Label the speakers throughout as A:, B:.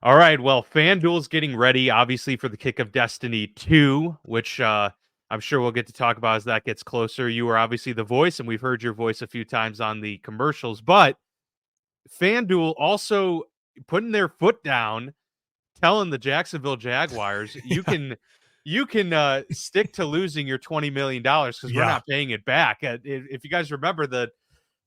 A: All right. Well, FanDuel's getting ready, obviously, for the Kick of Destiny 2, which I'm sure we'll get to talk about as that gets closer. You are obviously the voice, and we've heard your voice a few times on the commercials, but FanDuel also putting their foot down, telling the Jacksonville Jaguars, you can stick to losing your $20 million because we're
B: Yeah.
A: not paying it back. If you guys remember, the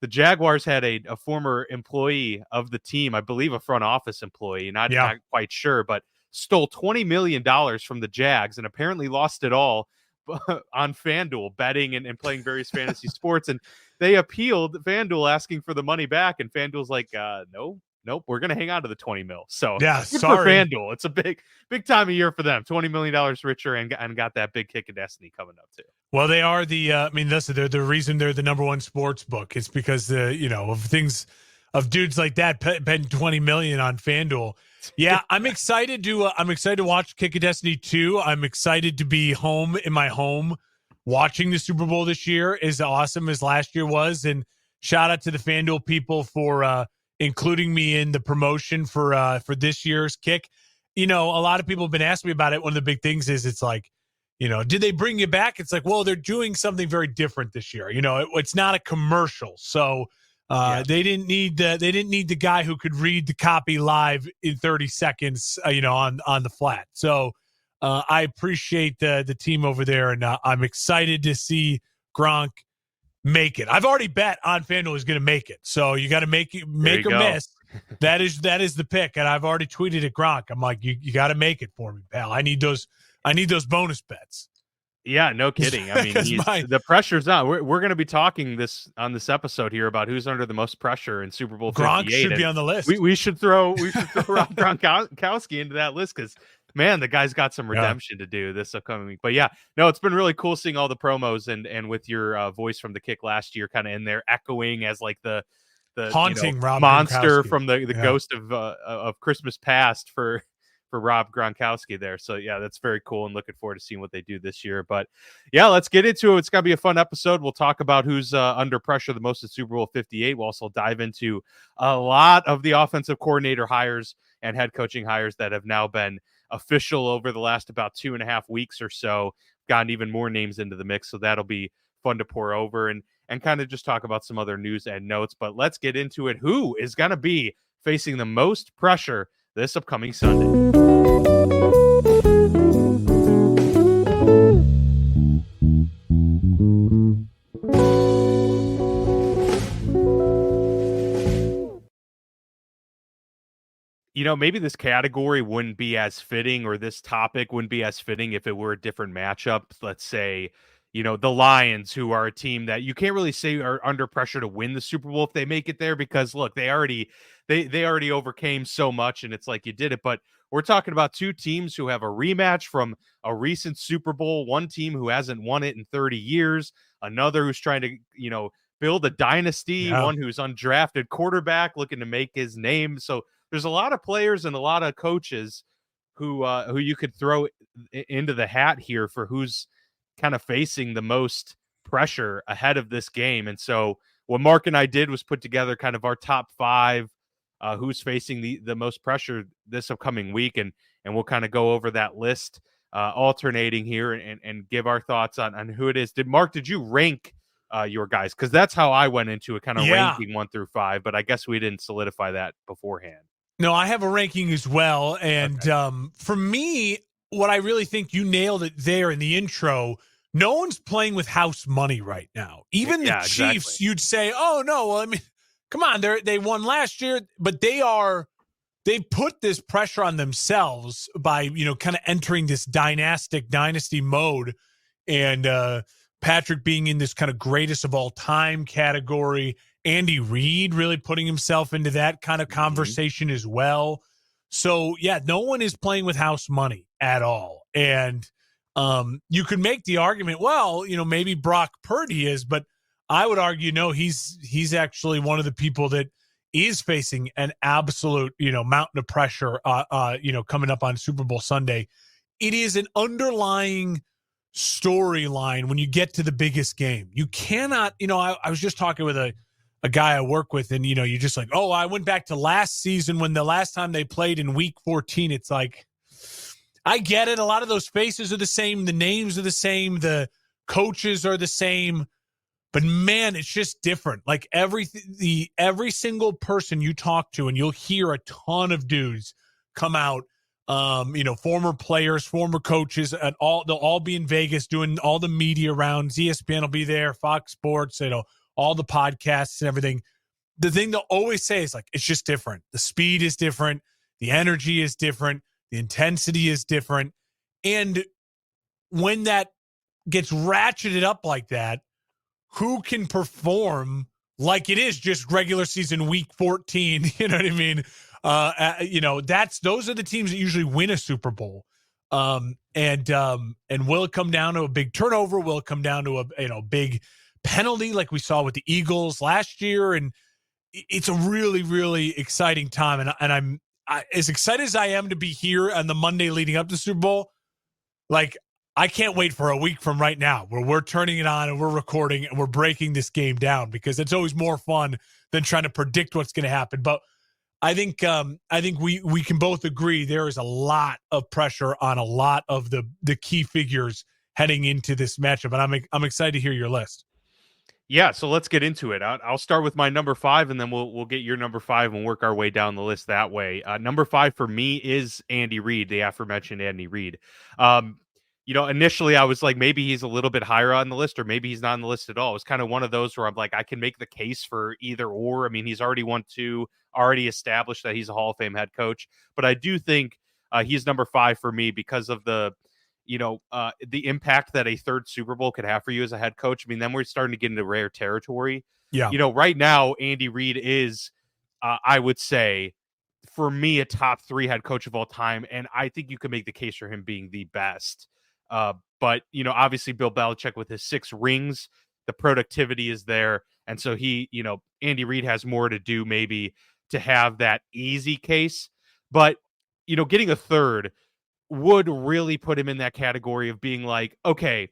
A: Jaguars had a former employee of the team, I believe a front office employee,
B: Yeah.
A: not quite sure, but stole $20 million from the Jags and apparently lost it all on FanDuel betting and playing various fantasy sports. And they appealed FanDuel asking for the money back. And FanDuel's like, no, nope, we're going to hang on to the 20 mil. So
B: Yeah.
A: good for
B: Sorry.
A: FanDuel. It's a big time of year for them. $20 million richer and got that big kick of destiny coming up too.
B: Well, they are listen, they're the reason they're the number one sports book. It's because of dudes like that betting 20 million on FanDuel. Yeah, I'm excited to watch Kick of Destiny 2. I'm excited to be home in my home watching the Super Bowl this year, as awesome as last year was. And shout out to the FanDuel people for including me in the promotion for this year's Kick. A lot of people have been asking me about it. One of the big things is it's like, did they bring you back? It's like, well, they're doing something very different this year. It's not a commercial, so they didn't need the guy who could read the copy live in 30 seconds. On the flat. So I appreciate the team over there, and I'm excited to see Gronk make it. I've already bet on FanDuel is going to make it, so you got to make or miss. That is the pick, and I've already tweeted at Gronk. I'm like, you got to make it for me, pal. I need those bonus bets.
A: Yeah, no kidding. I mean, the pressure's on. We're going to be talking on this episode here about who's under the most pressure in Super Bowl 58.
B: Gronk should be on the list.
A: We should throw Rob Gronkowski into that list because, man, the guy's got some redemption to do this upcoming week. But yeah, no, it's been really cool seeing all the promos and with your voice from the Kick last year, kind of in there echoing as like the
B: haunting Rob
A: monster
B: Gronkowski.
A: from the ghost of Christmas past for Rob Gronkowski there. So yeah, that's very cool and looking forward to seeing what they do this year. But yeah, let's get into it. It's going to be a fun episode. We'll talk about who's under pressure the most at Super Bowl 58. We'll also dive into a lot of the offensive coordinator hires and head coaching hires that have now been official over the last about 2.5 weeks or so. Gotten even more names into the mix. So that'll be fun to pour over and kind of just talk about some other news and notes. But let's get into it. Who is going to be facing the most pressure this upcoming Sunday? Maybe this category wouldn't be as fitting, or this topic wouldn't be as fitting if it were a different matchup. Let's say, the Lions, who are a team that you can't really say are under pressure to win the Super Bowl if they make it there, because look, they already overcame so much, and it's like you did it. But we're talking about two teams who have a rematch from a recent Super Bowl. One team who hasn't won it in 30 years, another who's trying to, build a dynasty, one who's undrafted quarterback looking to make his name. So there's a lot of players and a lot of coaches who you could throw into the hat here for who's kind of facing the most pressure ahead of this game. And so what Mark and I did was put together kind of our top 5 who's facing the most pressure this upcoming week, and we'll kind of go over that list alternating here and give our thoughts on who it is. Did you rank your guys? Because that's how I went into it, kind of ranking 1 through 5, but I guess we didn't solidify that beforehand.
B: No, I have a ranking as well. And for me, what I really think you nailed it there in the intro, no one's playing with house money right now. Even the Chiefs, exactly. You'd say, oh, no, well, I mean, come on, they won last year, but they've put this pressure on themselves by, kind of entering this dynasty mode, and Patrick being in this kind of greatest of all time category. Andy Reid really putting himself into that kind of conversation as well. So, yeah, no one is playing with house money at all. And you could make the argument, well, maybe Brock Purdy is, but I would argue, no, he's actually one of the people that is facing an absolute, mountain of pressure, coming up on Super Bowl Sunday. It is an underlying storyline when you get to the biggest game. You cannot, I was just talking with a a guy I work with, and you're just like, oh, I went back to last season when the last time they played in week 14. It's like, I get it. A lot of those faces are the same. The names are the same. The coaches are the same. But man, it's just different. Like every single person you talk to, and you'll hear a ton of dudes come out, former players, former coaches, and they'll all be in Vegas doing all the media rounds. ESPN will be there, Fox Sports, all the podcasts and everything. The thing they'll always say is like, it's just different. The speed is different. The energy is different. The intensity is different. And when that gets ratcheted up like that, who can perform like it is just regular season week 14? You know what I mean? Those are the teams that usually win a Super Bowl. And will it come down to a big turnover? Will it come down to a big penalty like we saw with the Eagles last year? And it's a really, really exciting time. And I'm as excited as I am to be here on the Monday leading up to the Super Bowl. Like, I can't wait for a week from right now where we're turning it on and we're recording and we're breaking this game down, because it's always more fun than trying to predict what's going to happen. But I think we can both agree there is a lot of pressure on a lot of the key figures heading into this matchup, and I'm excited to hear your list.
A: Yeah, so let's get into it. I'll start with my number 5, and then we'll get your number 5 and work our way down the list that way. Number 5 for me is Andy Reid, the aforementioned Andy Reid. Initially I was like, maybe he's a little bit higher on the list, or maybe he's not on the list at all. It was kind of one of those where I'm like, I can make the case for either or. I mean, he's already won 2, already established that he's a Hall of Fame head coach. But I do think he's number 5 for me because of the impact that a third Super Bowl could have for you as a head coach. I mean, then we're starting to get into rare territory.
B: Yeah.
A: Right now, Andy Reid is, I would say, for me, a top 3 head coach of all time. And I think you can make the case for him being the best. But obviously Bill Belichick with his 6 rings, the productivity is there. And so Andy Reid has more to do maybe to have that easy case. But, getting a third would really put him in that category of being like, okay,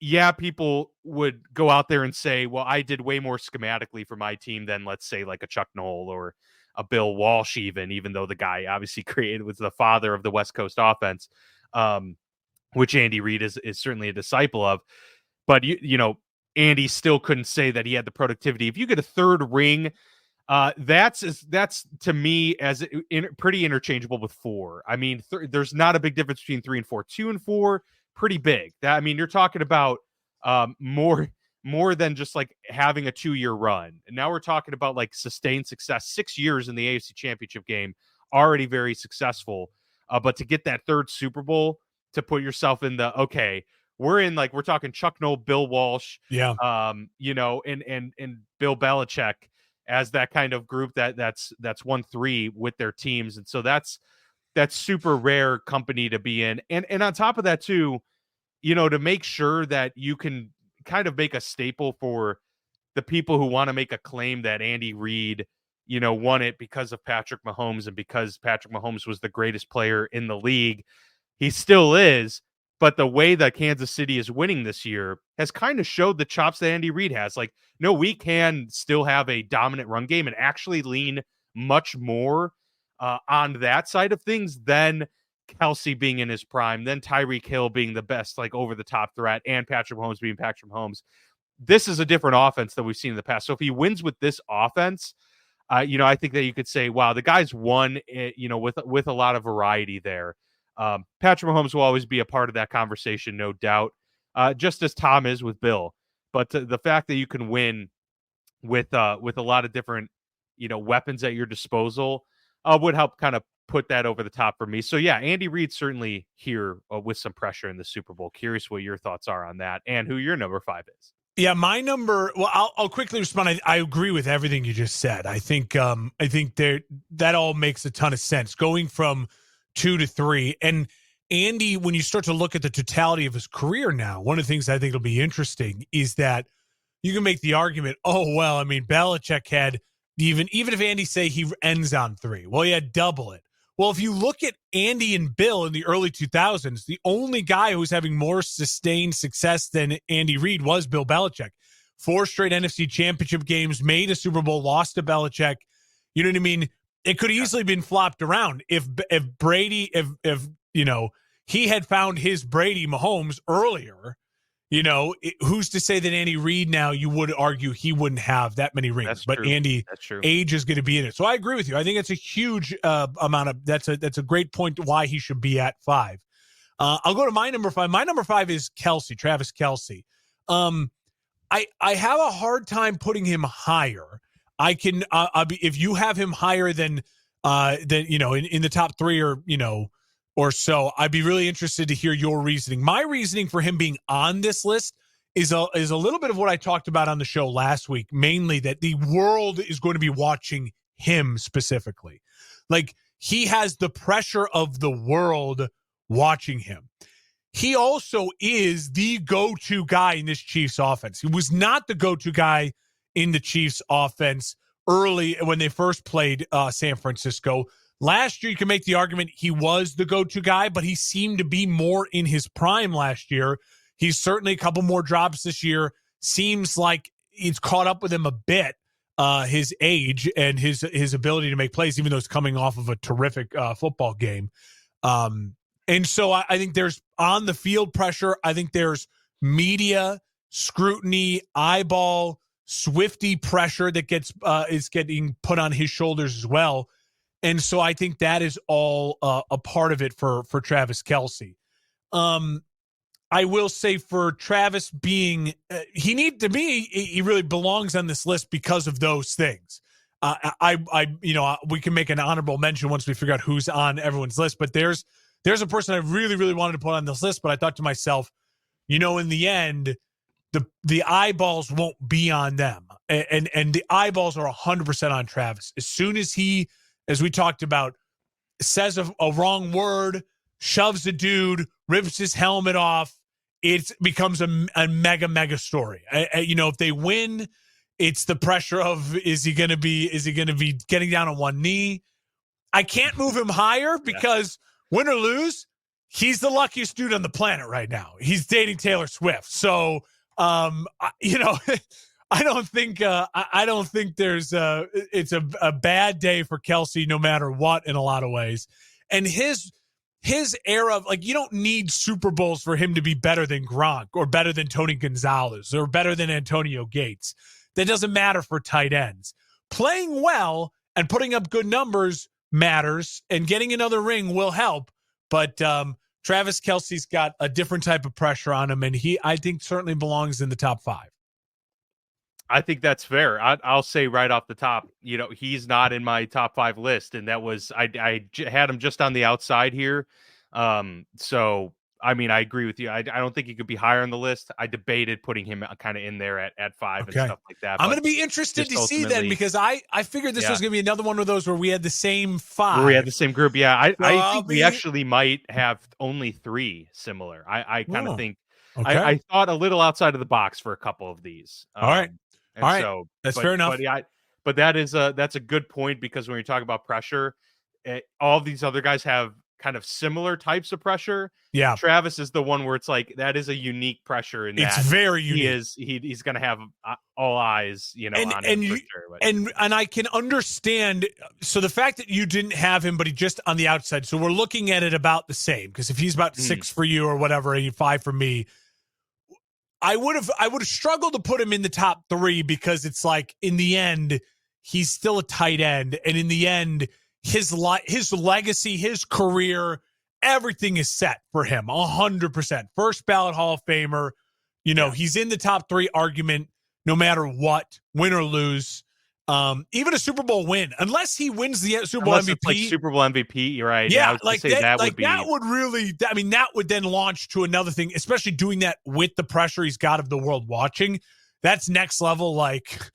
A: yeah, people would go out there and say, well, I did way more schematically for my team than, let's say, like a Chuck Noll or a Bill Walsh, even though the guy obviously was the father of the West Coast offense, which Andy Reid is certainly a disciple of. But, Andy still couldn't say that he had the productivity. If you get a third ring, that's to me as pretty interchangeable with 4. I mean, there's not a big difference between 3 and 4. 2 and 4, pretty big. You're talking about more than just like having a 2-year run. And now we're talking about like sustained success. 6 years in the AFC Championship game, already very successful. But to get that third Super Bowl, to put yourself in we're talking Chuck Noll, Bill Walsh,
B: yeah,
A: and Bill Belichick as that kind of group that's won 3 with their teams. And so that's super rare company to be in. And on top of that too, to make sure that you can kind of make a staple for the people who want to make a claim that Andy Reid, won it because of Patrick Mahomes and because Patrick Mahomes was the greatest player in the league. He still is, but the way that Kansas City is winning this year has kind of showed the chops that Andy Reid has. Like, no, we can still have a dominant run game and actually lean much more on that side of things than Kelsey being in his prime, then Tyreek Hill being the best, like over the top threat, and Patrick Mahomes being Patrick Mahomes. This is a different offense than we've seen in the past. So if he wins with this offense, I think that you could say, wow, the guy's won, with a lot of variety there. Patrick Mahomes will always be a part of that conversation, no doubt, just as Tom is with Bill. But the fact that you can win with a lot of different, weapons at your disposal would help kind of put that over the top for me. So yeah, Andy Reid certainly here with some pressure in the Super Bowl. Curious what your thoughts are on that and who your number 5 is.
B: Yeah, my number. Well, I'll quickly respond. I agree with everything you just said. I think that all makes a ton of sense. Going from 2 to 3, and Andy, when you start to look at the totality of his career now, one of the things I think will be interesting is that you can make the argument. Oh well, I mean, Belichick had even if Andy say he ends on 3, well, he had double it. Well, if you look at Andy and Bill in the early 2000s, the only guy who was having more sustained success than Andy Reid was Bill Belichick. 4 straight NFC championship games, made a Super Bowl, lost to Belichick. You know what I mean? It could easily been flopped around if Brady, if he had found his Brady Mahomes earlier. Who's to say that Andy Reid now, you would argue he wouldn't have that many rings,
A: That's
B: but
A: true.
B: Andy,
A: That's true.
B: age is going to be in it. So I agree with you. I think it's a huge amount of, that's a great point to why he should be at 5. I'll go to my number 5. My number 5 is Travis Kelce. I have a hard time putting him higher. I can, if you have him higher than in the top 3 or so, I'd be really interested to hear your reasoning. My reasoning for him being on this list is a little bit of what I talked about on the show last week, mainly that the world is going to be watching him specifically. Like, he has the pressure of the world watching him. He also is the go-to guy in this Chiefs offense. He was not the go-to guy in the Chiefs offense early when they first played San Francisco. Last year, you can make the argument he was the go-to guy, but he seemed to be more in his prime last year. He's certainly a couple more drops this year. Seems like it's caught up with him a bit, his age and his ability to make plays, even though it's coming off of a terrific football game. And so I think there's on the field pressure. I think there's media scrutiny, eyeball, Swifty pressure that is getting put on his shoulders as well. And so I think that is all a part of it for Travis Kelce. I will say for Travis being, he really belongs on this list because of those things. We can make an honorable mention once we figure out who's on everyone's list, but there's a person I really, really wanted to put on this list, but I thought to myself, in the end, the eyeballs won't be on them. And the eyeballs are 100% on Travis. As soon as he, as we talked about, says a wrong word, shoves a dude, rips his helmet off, it becomes a mega story. If they win, it's the pressure of, is he going to be getting down on one knee? I can't move him higher because win or lose, he's the luckiest dude on the planet right now. He's dating Taylor Swift. So, I don't think there's it's a bad day for Kelce no matter what in a lot of ways. And his era of, you don't need Super Bowls for him to be better than Gronk or better than Tony Gonzalez or better than Antonio Gates. That doesn't matter for tight ends. Playing well and putting up good numbers matters, and getting another ring will help. But Travis Kelce's got a different type of pressure on him, and I think, certainly belongs in the top 5.
A: I think that's fair. I'll say right off the top, he's not in my top 5 list, and that was I had him just on the outside here. So I mean, I agree with you. I don't think he could be higher on the list. I debated putting him kind of in there at 5 and stuff like that.
B: I'm going to be interested to see then, because I figured this was going to be another one of those where we had the same 5.
A: Where we had the same group. Yeah, I think we actually might have only 3 similar. I kind of think I thought a little outside of the box for a couple of these.
B: All right.
A: So
B: that's fair enough.
A: But that's a good point, because when you're talking about pressure, all these other guys have kind of similar types of pressure.
B: Yeah,
A: Travis is the one where it's like, that is a unique pressure, and
B: it's very unique.
A: He's going to have all eyes, on him for sure.
B: And I can understand. So the fact that you didn't have him, but he just on the outside. So we're looking at it about the same, because if he's about 6 for you or whatever, 5 for me, I would have struggled to put him in the top 3, because it's like, in the end, he's still a tight end, and in the end, his legacy, his career, everything is set for him 100%. First ballot Hall of Famer. He's in the top 3 argument no matter what, win or lose. Even a Super Bowl win, unless he wins the Super Bowl MVP.
A: It's like Super Bowl MVP, you're right.
B: Yeah, that would then launch to another thing, especially doing that with the pressure he's got of the world watching. That's next level. Like,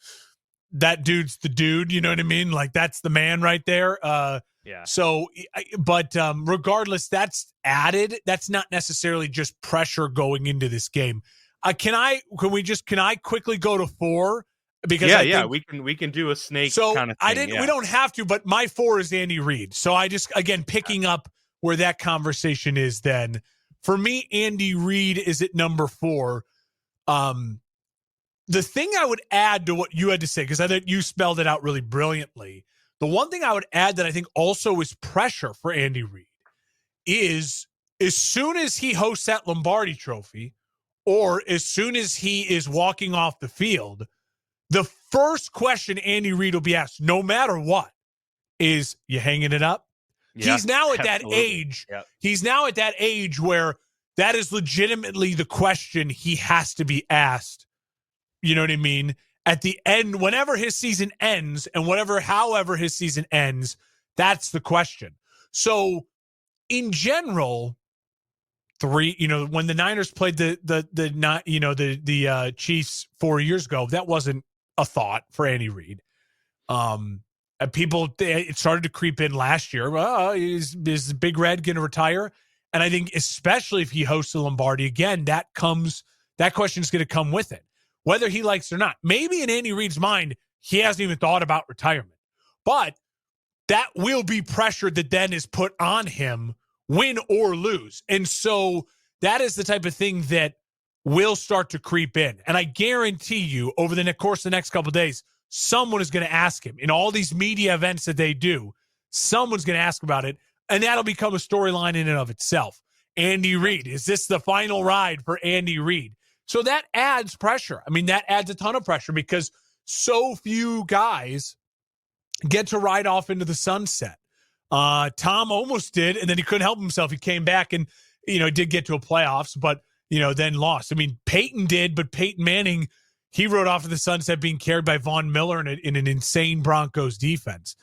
B: that dude's the dude, you know what I mean? Like, that's the man right there.
A: Yeah.
B: So, but regardless, that's added. That's not necessarily just pressure going into this game. Can I quickly go to 4? Because
A: we can do a snake kind of thing.
B: We don't have to, but my 4 is Andy Reid. So I just, again, picking up where that conversation is then. For me, Andy Reid is at number 4. the thing I would add to what you had to say, because I think you spelled it out really brilliantly. The one thing I would add that I think also is pressure for Andy Reid is as soon as he hosts that Lombardi Trophy, or as soon as he is walking off the field, the first question Andy Reid will be asked, no matter what, is you hanging it up?
A: Yeah,
B: He's now at that
A: absolutely.
B: age.
A: Yep.
B: He's now at that age where that is legitimately the question he has to be asked. You know what I mean? At the end, whenever his season ends and however his season ends, that's the question. So in general, when the Niners played the Chiefs 4 years ago, that wasn't a thought for Andy Reid. It started to creep in last year. Is Big Red going to retire? And I think especially if he hosts the Lombardi again, that question is going to come with it, whether he likes it or not. Maybe in Andy Reid's mind, he hasn't even thought about retirement, but that will be pressure that then is put on him, win or lose. And so that is the type of thing that will start to creep in. And I guarantee you over the course of the next couple of days, someone is going to ask him in all these media events that they do. Someone's going to ask about it, and that'll become a storyline in and of itself. Andy Reid, is this the final ride for Andy Reid? So that adds pressure. I mean, that adds a ton of pressure because so few guys get to ride off into the sunset. Tom almost did, and then he couldn't help himself. He came back and, did get to a playoffs, but, then lost. I mean, Peyton did, but Peyton Manning, he rode off to the sunset being carried by Von Miller in an insane Broncos defense.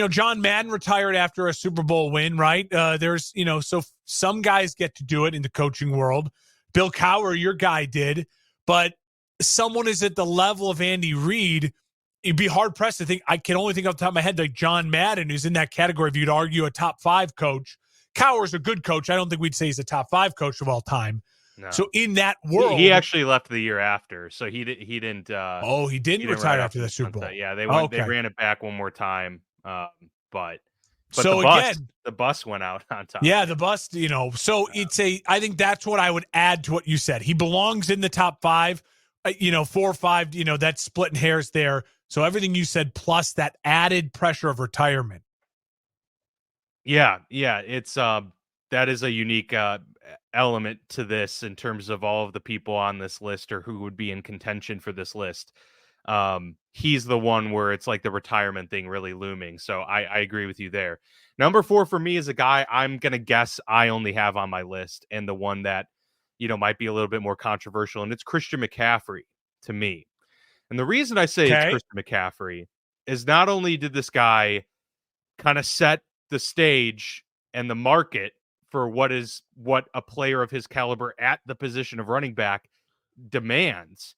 B: John Madden retired after a Super Bowl win, right? So some guys get to do it in the coaching world. Bill Cowher, your guy, did, but someone is at the level of Andy Reid. It'd be hard pressed to think. I can only think off the top of my head like John Madden, who's in that category. If you'd argue a top 5 coach, Cowher's a good coach. I don't think we'd say he's a top 5 coach of all time. No. So in that world,
A: he actually left the year after, so he didn't.
B: He didn't retire after the Super Bowl.
A: Yeah, they ran it back one more time, but
B: so
A: the bus went out on time.
B: Yeah, the bus. So I think that's what I would add to what you said. He belongs in the top 5. 4 or 5. That's splitting hairs there. So everything you said plus that added pressure of retirement.
A: Yeah, it's that is a unique element to this in terms of all of the people on this list or who would be in contention for this list. He's the one where it's like the retirement thing really looming. So I agree with you there. Number 4 for me is a guy I'm going to guess I only have on my list, and the one that, might be a little bit more controversial, and it's Christian McCaffrey to me. And the reason I say it's Christian McCaffrey is not only did this guy kind of set the stage and the market for what a player of his caliber at the position of running back demands.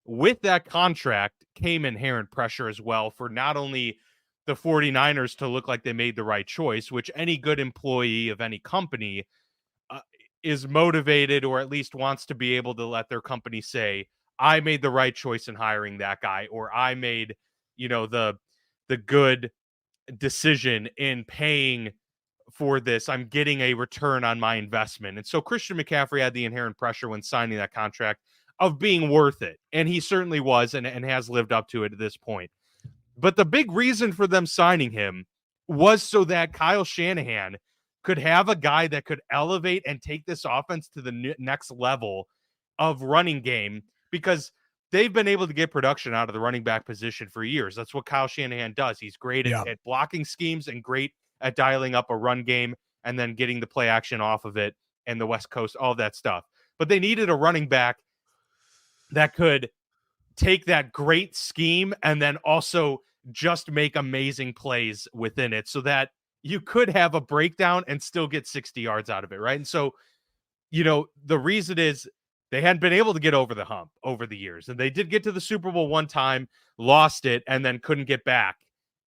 A: With that contract came inherent pressure as well for not only the 49ers to look like they made the right choice, which any good employee of any company is motivated or at least wants to be able to let their company say, I made the right choice in hiring that guy, or I made, the good decision in paying for this. I'm getting a return on my investment. And so Christian McCaffrey had the inherent pressure when signing that contract of being worth it. And he certainly was and has lived up to it at this point. But the big reason for them signing him was so that Kyle Shanahan could have a guy that could elevate and take this offense to the next level of running game, because they've been able to get production out of the running back position for years. That's what Kyle Shanahan does. He's great at blocking schemes and great at dialing up a run game and then getting the play action off of it and the West Coast, all that stuff. But they needed a running back that could take that great scheme and then also just make amazing plays within it so that you could have a breakdown and still get 60 yards out of it, right? And so, the reason is they hadn't been able to get over the hump over the years. And they did get to the Super Bowl one time, lost it, and then couldn't get back.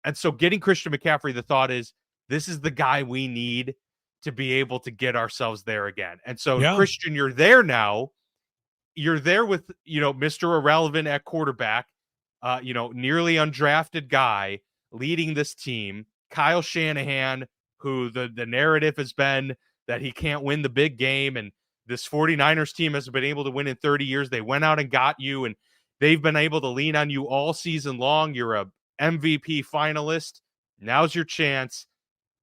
A: And so getting Christian McCaffrey, the thought is, this is the guy we need to be able to get ourselves there again. And so, Christian, you're there now. You're there with, Mr. Irrelevant at quarterback, nearly undrafted guy leading this team. Kyle Shanahan, who the narrative has been that he can't win the big game. And this 49ers team has been able to win in 30 years. They went out and got you. And They've been able to lean on you all season long. You're a MVP finalist. Now's your chance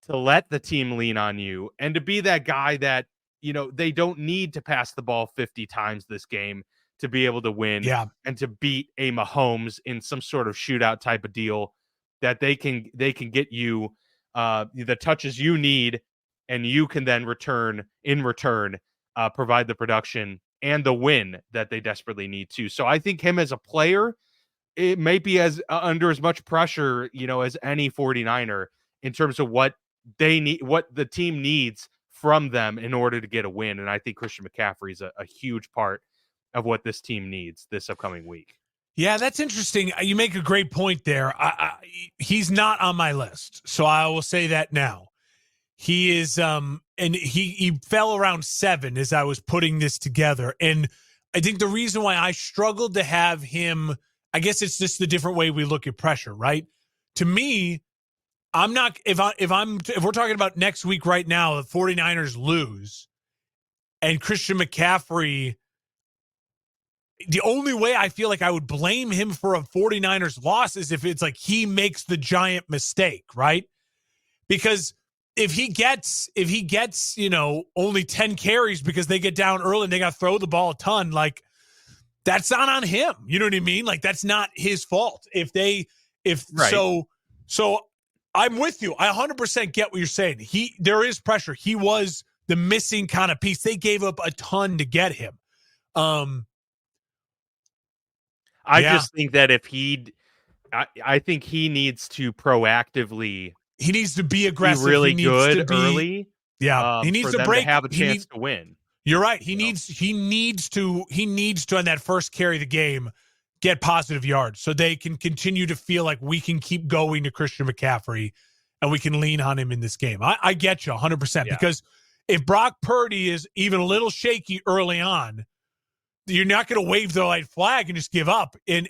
A: to let the team lean on you and to be that guy that, they don't need to pass the ball 50 times this game to be able to win
B: Yeah.
A: and to beat a Mahomes in some sort of shootout type of deal, that they can get you the touches you need, and you can then return provide the production and the win that they desperately need to. So I think him as a player, it may be as under as much pressure, as any 49er in terms of what they need, what the team needs from them in order to get a win. And I think Christian McCaffrey is a huge part of what this team needs this upcoming week.
B: Yeah, that's interesting. You make a great point there. He's not on my list, so I will say that now. He is, and he fell around 7 as I was putting this together. And I think the reason why I struggled to have him, I guess it's just the different way we look at pressure, right? To me, I'm not, if we're talking about next week right now, the 49ers lose and Christian McCaffrey, the only way I feel like I would blame him for a 49ers loss is if it's like he makes the giant mistake, right? Because if he gets, only 10 carries because they get down early and they got to throw the ball a ton, like that's not on him. You know what I mean? Like that's not his fault. Right. So I'm with you. I 100% get what you're saying. There is pressure. He was the missing kind of piece. They gave up a ton to get him.
A: I just think that I think he needs to proactively.
B: He needs to be aggressive.
A: Be really
B: he needs
A: good
B: to be,
A: early.
B: Yeah, he needs
A: for
B: to
A: them to have a chance to win.
B: You're right. He needs to on that first carry of the game get positive yards so they can continue to feel like we can keep going to Christian McCaffrey and we can lean on him in this game. I get you 100% because if Brock Purdy is even a little shaky early on, you're not going to wave the white flag and just give up. And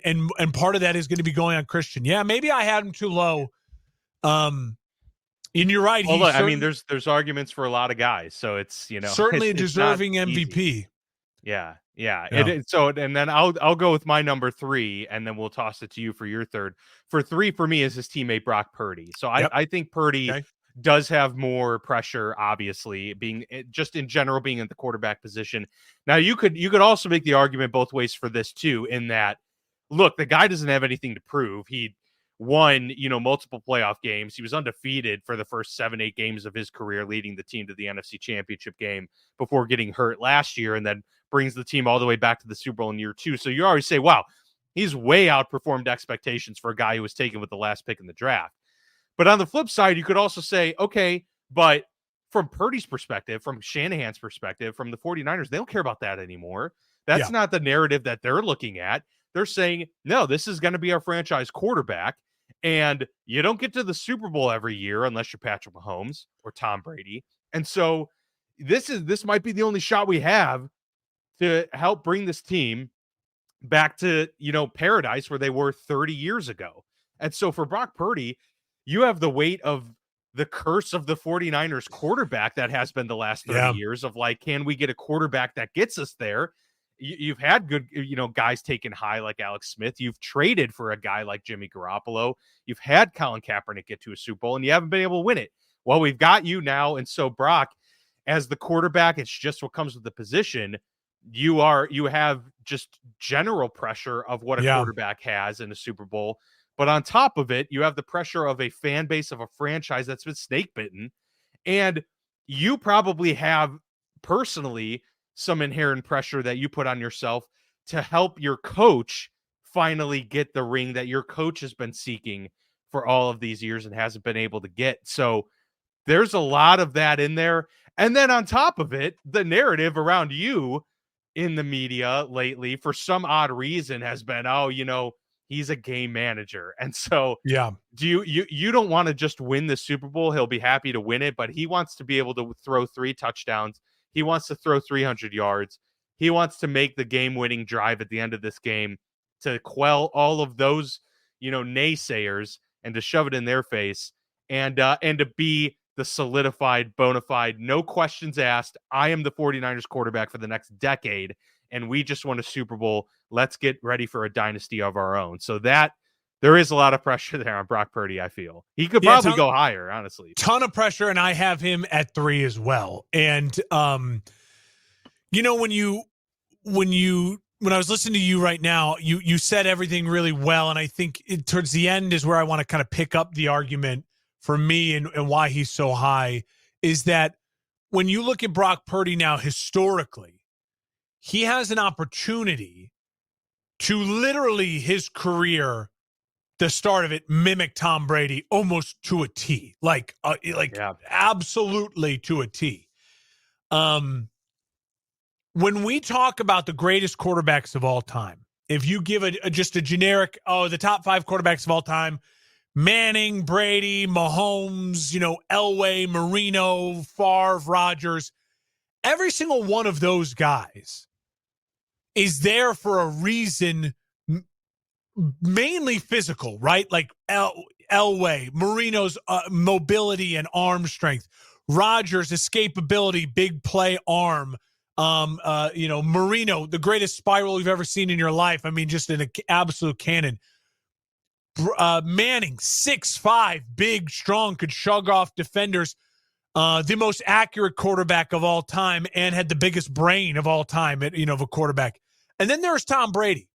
B: part of that is going to be going on Christian. Yeah, maybe I had him too low. And you're right.
A: Well, look, I mean, there's arguments for a lot of guys, so it's
B: certainly a deserving MVP.
A: Easy. Yeah. And then I'll go with my number 3, and then we'll toss it to you for your third. For 3 for me is his teammate Brock Purdy. So I think Purdy does have more pressure, obviously, being just in general being in the quarterback position. Now you could also make the argument both ways for this too, in that look, the guy doesn't have anything to prove. He won, multiple playoff games. He was undefeated for the first 7-8 games of his career, leading the team to the NFC Championship game before getting hurt last year, and then brings the team all the way back to the Super Bowl in year 2. So you always say, wow, he's way outperformed expectations for a guy who was taken with the last pick in the draft. But on the flip side, you could also say, okay, but from Purdy's perspective, from Shanahan's perspective, from the 49ers, they don't care about that anymore. That's not the narrative that they're looking at. They're saying, no, this is going to be our franchise quarterback. And you don't get to the Super Bowl every year unless you're Patrick Mahomes or Tom Brady. And so this might be the only shot we have to help bring this team back to, paradise where they were 30 years ago. And so for Brock Purdy, you have the weight of the curse of the 49ers quarterback that has been the last 30 years of like, can we get a quarterback that gets us there? You've had good, guys taken high like Alex Smith. You've traded for a guy like Jimmy Garoppolo. You've had Colin Kaepernick get to a Super Bowl, and you haven't been able to win it. Well, we've got you now. And so Brock, as the quarterback, it's just what comes with the position. You have just general pressure of what a quarterback has in a Super Bowl. But on top of it, you have the pressure of a fan base of a franchise that's been snake bitten. And you probably have personally some inherent pressure that you put on yourself to help your coach finally get the ring that your coach has been seeking for all of these years and hasn't been able to get. So there's a lot of that in there. And then on top of it, the narrative around you in the media lately, for some odd reason, has been, he's a game manager. And so you don't want to just win the Super Bowl. He'll be happy to win it, but he wants to be able to throw 3 touchdowns. He wants to throw 300 yards. He wants to make the game-winning drive at the end of this game to quell all of those, naysayers and to shove it in their face and to be the solidified, bona fide, no questions asked, I am the 49ers quarterback for the next decade and we just won a Super Bowl. Let's get ready for a dynasty of our own. So that there is a lot of pressure there on Brock Purdy, I feel. He could probably go higher, honestly.
B: Ton of pressure, and I have him at 3 as well. And you know, when I was listening to you right now, you said everything really well, and I think towards the end is where I want to kind of pick up the argument for me and why he's so high, is that when you look at Brock Purdy now historically, he has an opportunity to literally his career, the start of it, mimic Tom Brady almost to a T, like absolutely to a T. When we talk about the greatest quarterbacks of all time, if you give just a generic, the top 5 quarterbacks of all time, Manning, Brady, Mahomes, Elway, Marino, Favre, Rodgers, every single one of those guys is there for a reason, mainly physical, right? Like Elway, Marino's mobility and arm strength, Rodgers' escapability, big play arm, Marino, the greatest spiral you've ever seen in your life. I mean, just an absolute cannon. Manning, 6'5", big, strong, could shrug off defenders. The most accurate quarterback of all time, and had the biggest brain of all time, of a quarterback. And then there's Tom Brady,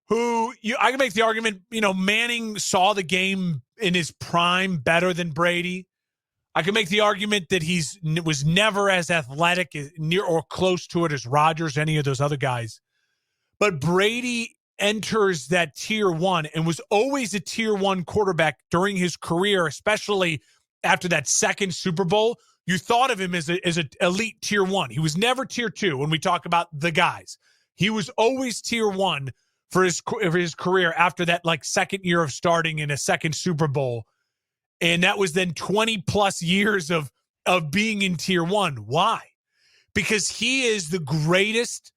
B: who I can make the argument, Manning saw the game in his prime better than Brady. I can make the argument that was never as athletic, near or close to it as Rodgers, any of those other guys. But Brady enters that tier 1 and was always a tier 1 quarterback during his career, especially after that second Super Bowl. You thought of him as an elite tier 1. He was never tier 2 when we talk about the guys. He was always tier 1 for his career after that second year of starting in a second Super Bowl. And that was then 20 plus years of being in tier 1. Why? Because he is the greatest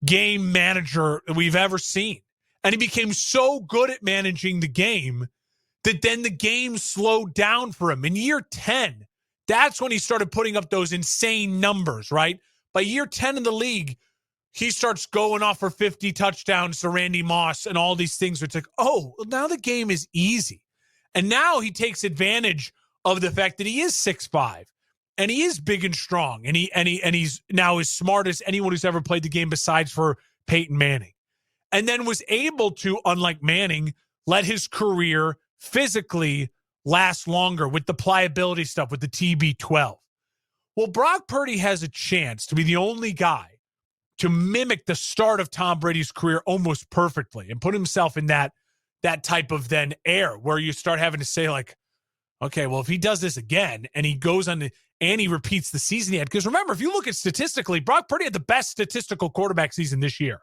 B: game manager we've ever seen. And he became so good at managing the game that then the game slowed down for him. In year 10, that's when he started putting up those insane numbers, right? By year 10 in the league, he starts going off for 50 touchdowns to Randy Moss and all these things. It's like, oh, well, now the game is easy. And now he takes advantage of the fact that he is 6'5", and he is big and strong, and he's now as smart as anyone who's ever played the game besides for Peyton Manning. And then was able to, unlike Manning, let his career physically last longer with the pliability stuff, with the TB12. Well, Brock Purdy has a chance to be the only guy to mimic the start of Tom Brady's career almost perfectly and put himself in that type of then air where you start having to say like, okay, well, if he does this again and he goes on and he repeats the season he had, because remember, if you look at statistically, Brock Purdy had the best statistical quarterback season this year.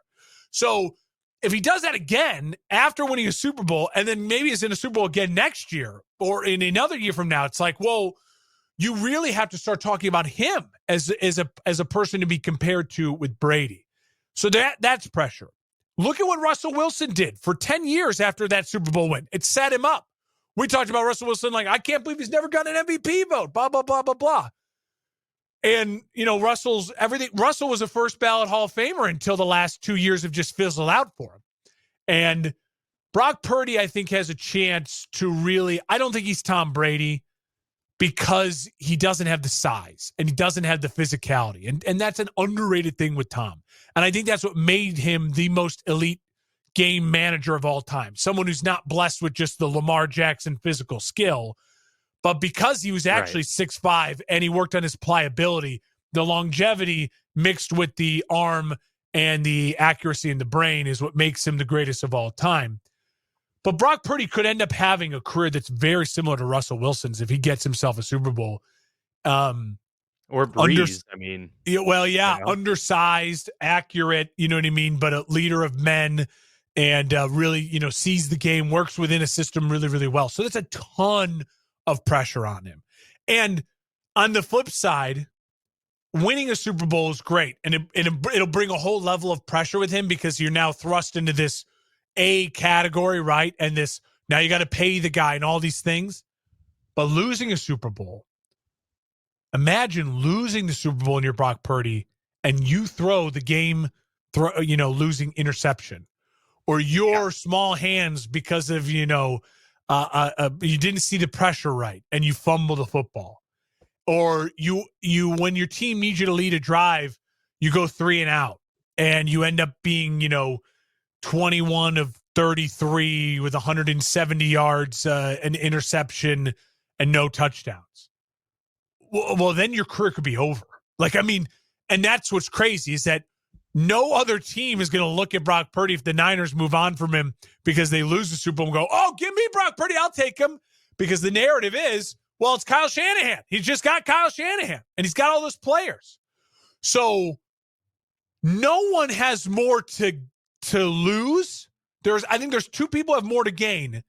B: So if he does that again after winning a Super Bowl, and then maybe is in a Super Bowl again next year or in another year from now, it's like, well, you really have to start talking about him as a person to be compared to with Brady. So that's pressure. Look at what Russell Wilson did for 10 years after that Super Bowl win. It set him up. We talked about Russell Wilson like, I can't believe he's never gotten an MVP vote, blah, blah, blah, blah, blah. And, Russell was a first ballot Hall of Famer until the last 2 years have just fizzled out for him. And Brock Purdy, I think, has a chance to really, I don't think he's Tom Brady because he doesn't have the size and he doesn't have the physicality. And that's an underrated thing with Tom. And I think that's what made him the most elite game manager of all time. Someone who's not blessed with just the Lamar Jackson physical skill, but because he was actually 6'5" and he worked on his pliability, the longevity mixed with the arm and the accuracy in the brain is what makes him the greatest of all time. But Brock Purdy could end up having a career that's very similar to Russell Wilson's if he gets himself a Super Bowl.
A: Or Breeze,
B: undersized, accurate, you know what I mean, but a leader of men and really, sees the game, works within a system really, really well. So that's a ton of pressure on him. And on the flip side, winning a Super Bowl is great. And it'll bring a whole level of pressure with him because you're now thrust into this A category, right? And this, now you got to pay the guy and all these things. But losing a Super Bowl, imagine losing the Super Bowl and you're Brock Purdy and you throw the game, losing interception, or your small hands because of, you didn't see the pressure right and you fumble the football, or you when your team needs you to lead a drive, you go 3 and out and you end up being, 21 of 33 with 170 yards, an interception, and no touchdowns. Well, then your career could be over. And that's what's crazy is that no other team is going to look at Brock Purdy if the Niners move on from him because they lose the Super Bowl and go, oh, give me Brock Purdy, I'll take him. Because the narrative is, well, it's Kyle Shanahan. He's just got Kyle Shanahan, and he's got all those players. So no one has more to lose. I think there's 2 people have more to gain,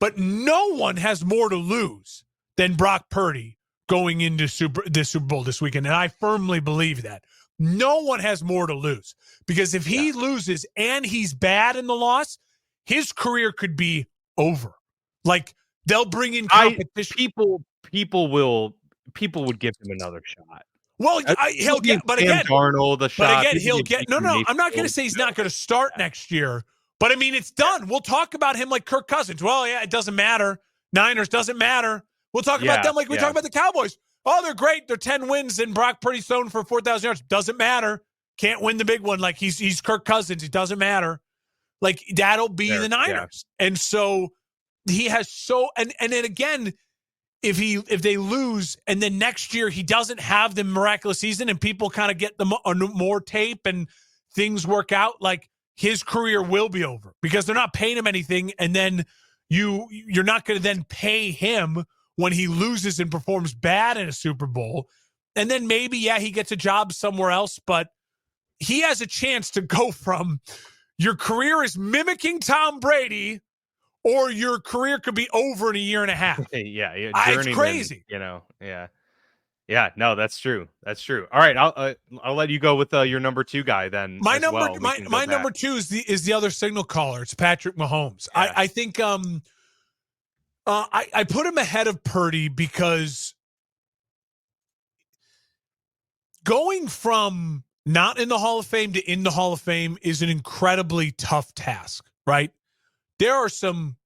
B: but no one has more to lose than Brock Purdy going into the Super Bowl this weekend. And I firmly believe that. No one has more to lose because if he loses and he's bad in the loss, his career could be over. Like, they'll bring in competition.
A: People would give him another shot.
B: Well, he'll get, but again,
A: Darnold a shot.
B: But again, he'll get. No, I'm not going to say he's not going to start next year. But I mean, it's done. We'll talk about him like Kirk Cousins. Well, yeah, it doesn't matter. Niners doesn't matter. We'll talk about them like we talk about the Cowboys. Oh, they're great. They're 10 wins, and Brock Purdy's thrown for 4,000 yards. Doesn't matter. Can't win the big one. Like he's Kirk Cousins. It doesn't matter. Like that'll be the Niners. Yeah. And so he has and then again, if they lose and then next year he doesn't have the miraculous season and people kind of get more tape and things work out, like his career will be over because they're not paying him anything. And then you're not going to then pay him when he loses and performs bad in a Super Bowl. And then maybe, he gets a job somewhere else, but he has a chance to go from your career is mimicking Tom Brady or your career could be over in a year and a half.
A: It's
B: crazy.
A: Yeah, no, that's true. That's true. All right, I'll let you go with your number 2 guy then.
B: My number 2 is the other signal caller. It's Patrick Mahomes. Yeah. I think I put him ahead of Purdy because going from not in the Hall of Fame to in the Hall of Fame is an incredibly tough task, right? There are some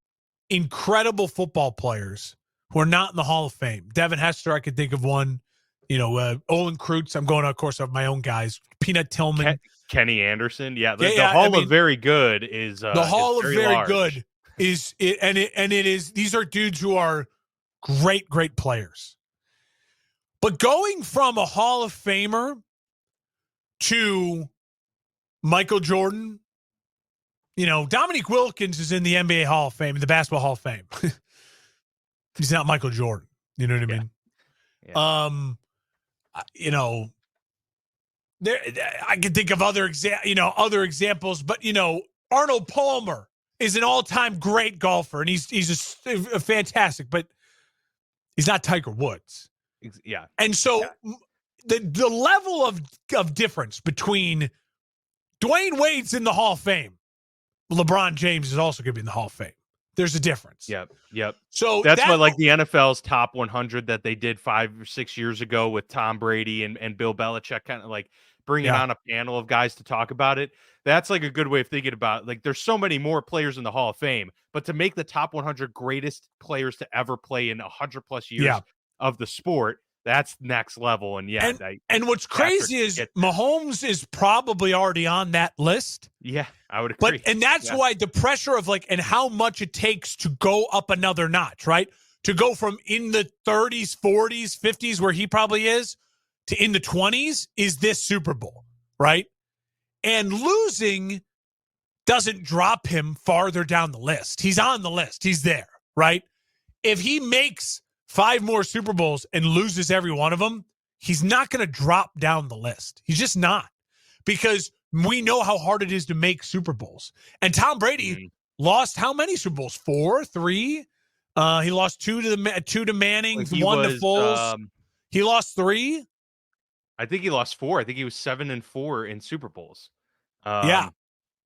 B: incredible football players who are not in the Hall of Fame. Devin Hester, I could think of one. Olin Kreutz. I'm going, of course, of my own guys. Peanut Tillman.
A: Kenny Anderson. Yeah, the Hall of Very Good is
B: the Hall of Very
A: large.
B: Good is it, and it is. These are dudes who are great players. But going from a Hall of Famer to Michael Jordan, Dominique Wilkins is in the NBA Hall of Fame, the Basketball Hall of Fame. He's not Michael Jordan. You know what I mean? Yeah. There I can think of other examples, but Arnold Palmer is an all-time great golfer, and he's a fantastic, but he's not Tiger Woods.
A: Yeah.
B: And so the level of difference between Dwayne Wade's in the Hall of Fame, LeBron James is also going to be in the Hall of Fame. There's a difference.
A: Yep.
B: So
A: that's what, like, the NFL's top 100 that they did 5 or 6 years ago with Tom Brady and Bill Belichick, kind of like bringing on a panel of guys to talk about it. That's like a good way of thinking about it. Like, there's so many more players in the Hall of Fame, but to make the top 100 greatest players to ever play in 100 plus years of the sport, that's next level. And
B: and what's crazy is Mahomes is probably already on that list.
A: Yeah, I would agree.
B: And that's why the pressure of and how much it takes to go up another notch, right? To go from in the 30s, 40s, 50s, where he probably is, to in the 20s is this Super Bowl, right? And losing doesn't drop him farther down the list. He's on the list. He's there, right? If he makes 5 more Super Bowls and loses every one of them, he's not going to drop down the list. He's just not, because we know how hard it is to make Super Bowls. And Tom Brady lost how many Super Bowls? 4, 3. He lost 2 to Manning, 1 to Foles. He lost 3.
A: I think he lost 4. I think he was 7-4 in Super Bowls.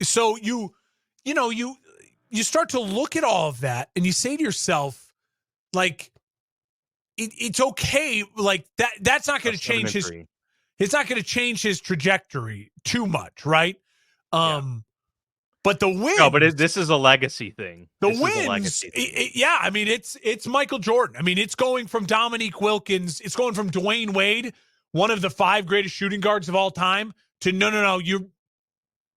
B: So you start to look at all of that and you say to yourself, like, it's okay. Like that's not going to change It's not going to change his trajectory too much, right?
A: Yeah.
B: But the
A: No, but
B: wins,
A: this is a legacy thing.
B: the
A: This is a
B: wins,
A: legacy thing.
B: yeah. I mean, it's Michael Jordan. I mean, it's going from Dominique Wilkins, it's going from Dwayne Wade, one of the 5 greatest shooting guards of all time, to no.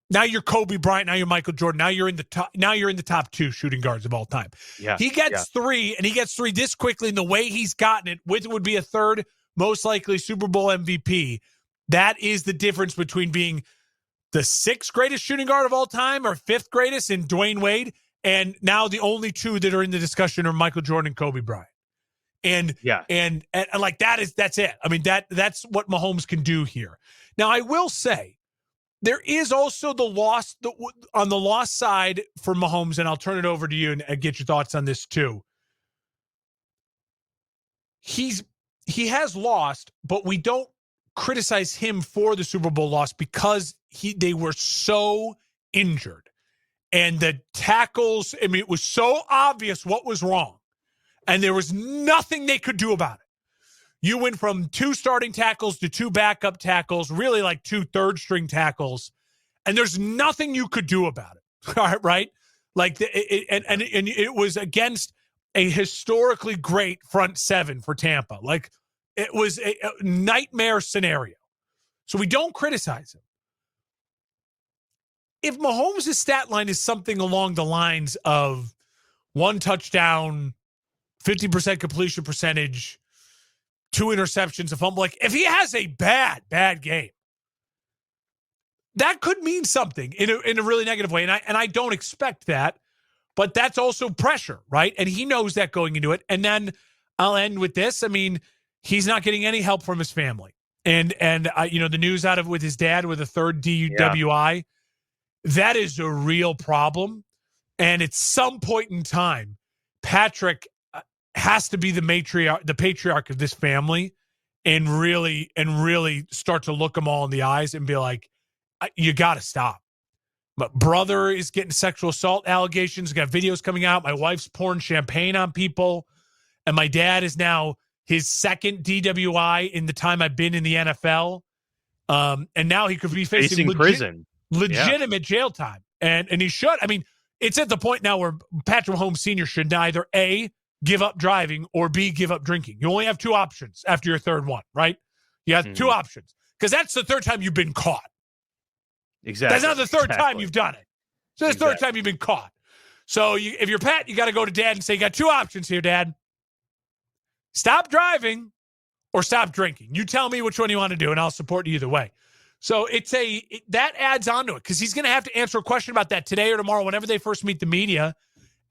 B: Now you're Kobe Bryant. Now you're Michael Jordan. Now you're in the top. Now you're in the top 2 shooting guards of all time.
A: Yeah.
B: He gets 3, and he gets 3 this quickly. And the way he's gotten it, with would be a 3rd, most likely Super Bowl MVP. That is the difference between being the 6th greatest shooting guard of all time or 5th greatest in Dwayne Wade, and now the only 2 that are in the discussion are Michael Jordan and Kobe Bryant. And like that's it. I mean, that's what Mahomes can do here. Now, I will say, there is also the loss on the loss side for Mahomes, and I'll turn it over to you and get your thoughts on this too. He has lost, but we don't criticize him for the Super Bowl loss because they were so injured. And the tackles, I mean, it was so obvious what was wrong. And there was nothing they could do about it. You went from 2 starting tackles to 2 backup tackles, really like 2 third-string tackles, and there's nothing you could do about it. All right? Like, it was against a historically great front 7 for Tampa. Like, it was a nightmare scenario. So we don't criticize him. If Mahomes' stat line is something along the lines of 1 touchdown, 50% completion percentage, 2 interceptions, a fumble, like if he has a bad game, that could mean something in a really negative way. And I don't expect that, but that's also pressure, right? And he knows that going into it. And then I'll end with this. I mean, he's not getting any help from his family. And the news out of with his dad with a 3rd DUI, that is a real problem. And at some point in time, Patrick has to be the patriarch of this family, and really start to look them all in the eyes and be like, you got to stop. My brother is getting sexual assault allegations, got videos coming out. My wife's pouring champagne on people. And my dad is now his 2nd DWI in the time I've been in the NFL. And now he could be facing
A: prison.
B: Legitimate jail time. And he should. I mean, it's at the point now where Patrick Mahomes Sr. should either A, give up driving, or B, give up drinking. You only have 2 options after your 3rd one, right? You have 2 options, because that's the 3rd time you've been caught.
A: Exactly.
B: That's not the 3rd time you've done it. So that's the 3rd time you've been caught. So if you're Pat, you got to go to Dad and say, you got 2 options here, Dad. Stop driving or stop drinking. You tell me which one you want to do, and I'll support you either way. So that adds on to it, because he's going to have to answer a question about that today or tomorrow, whenever they first meet the media.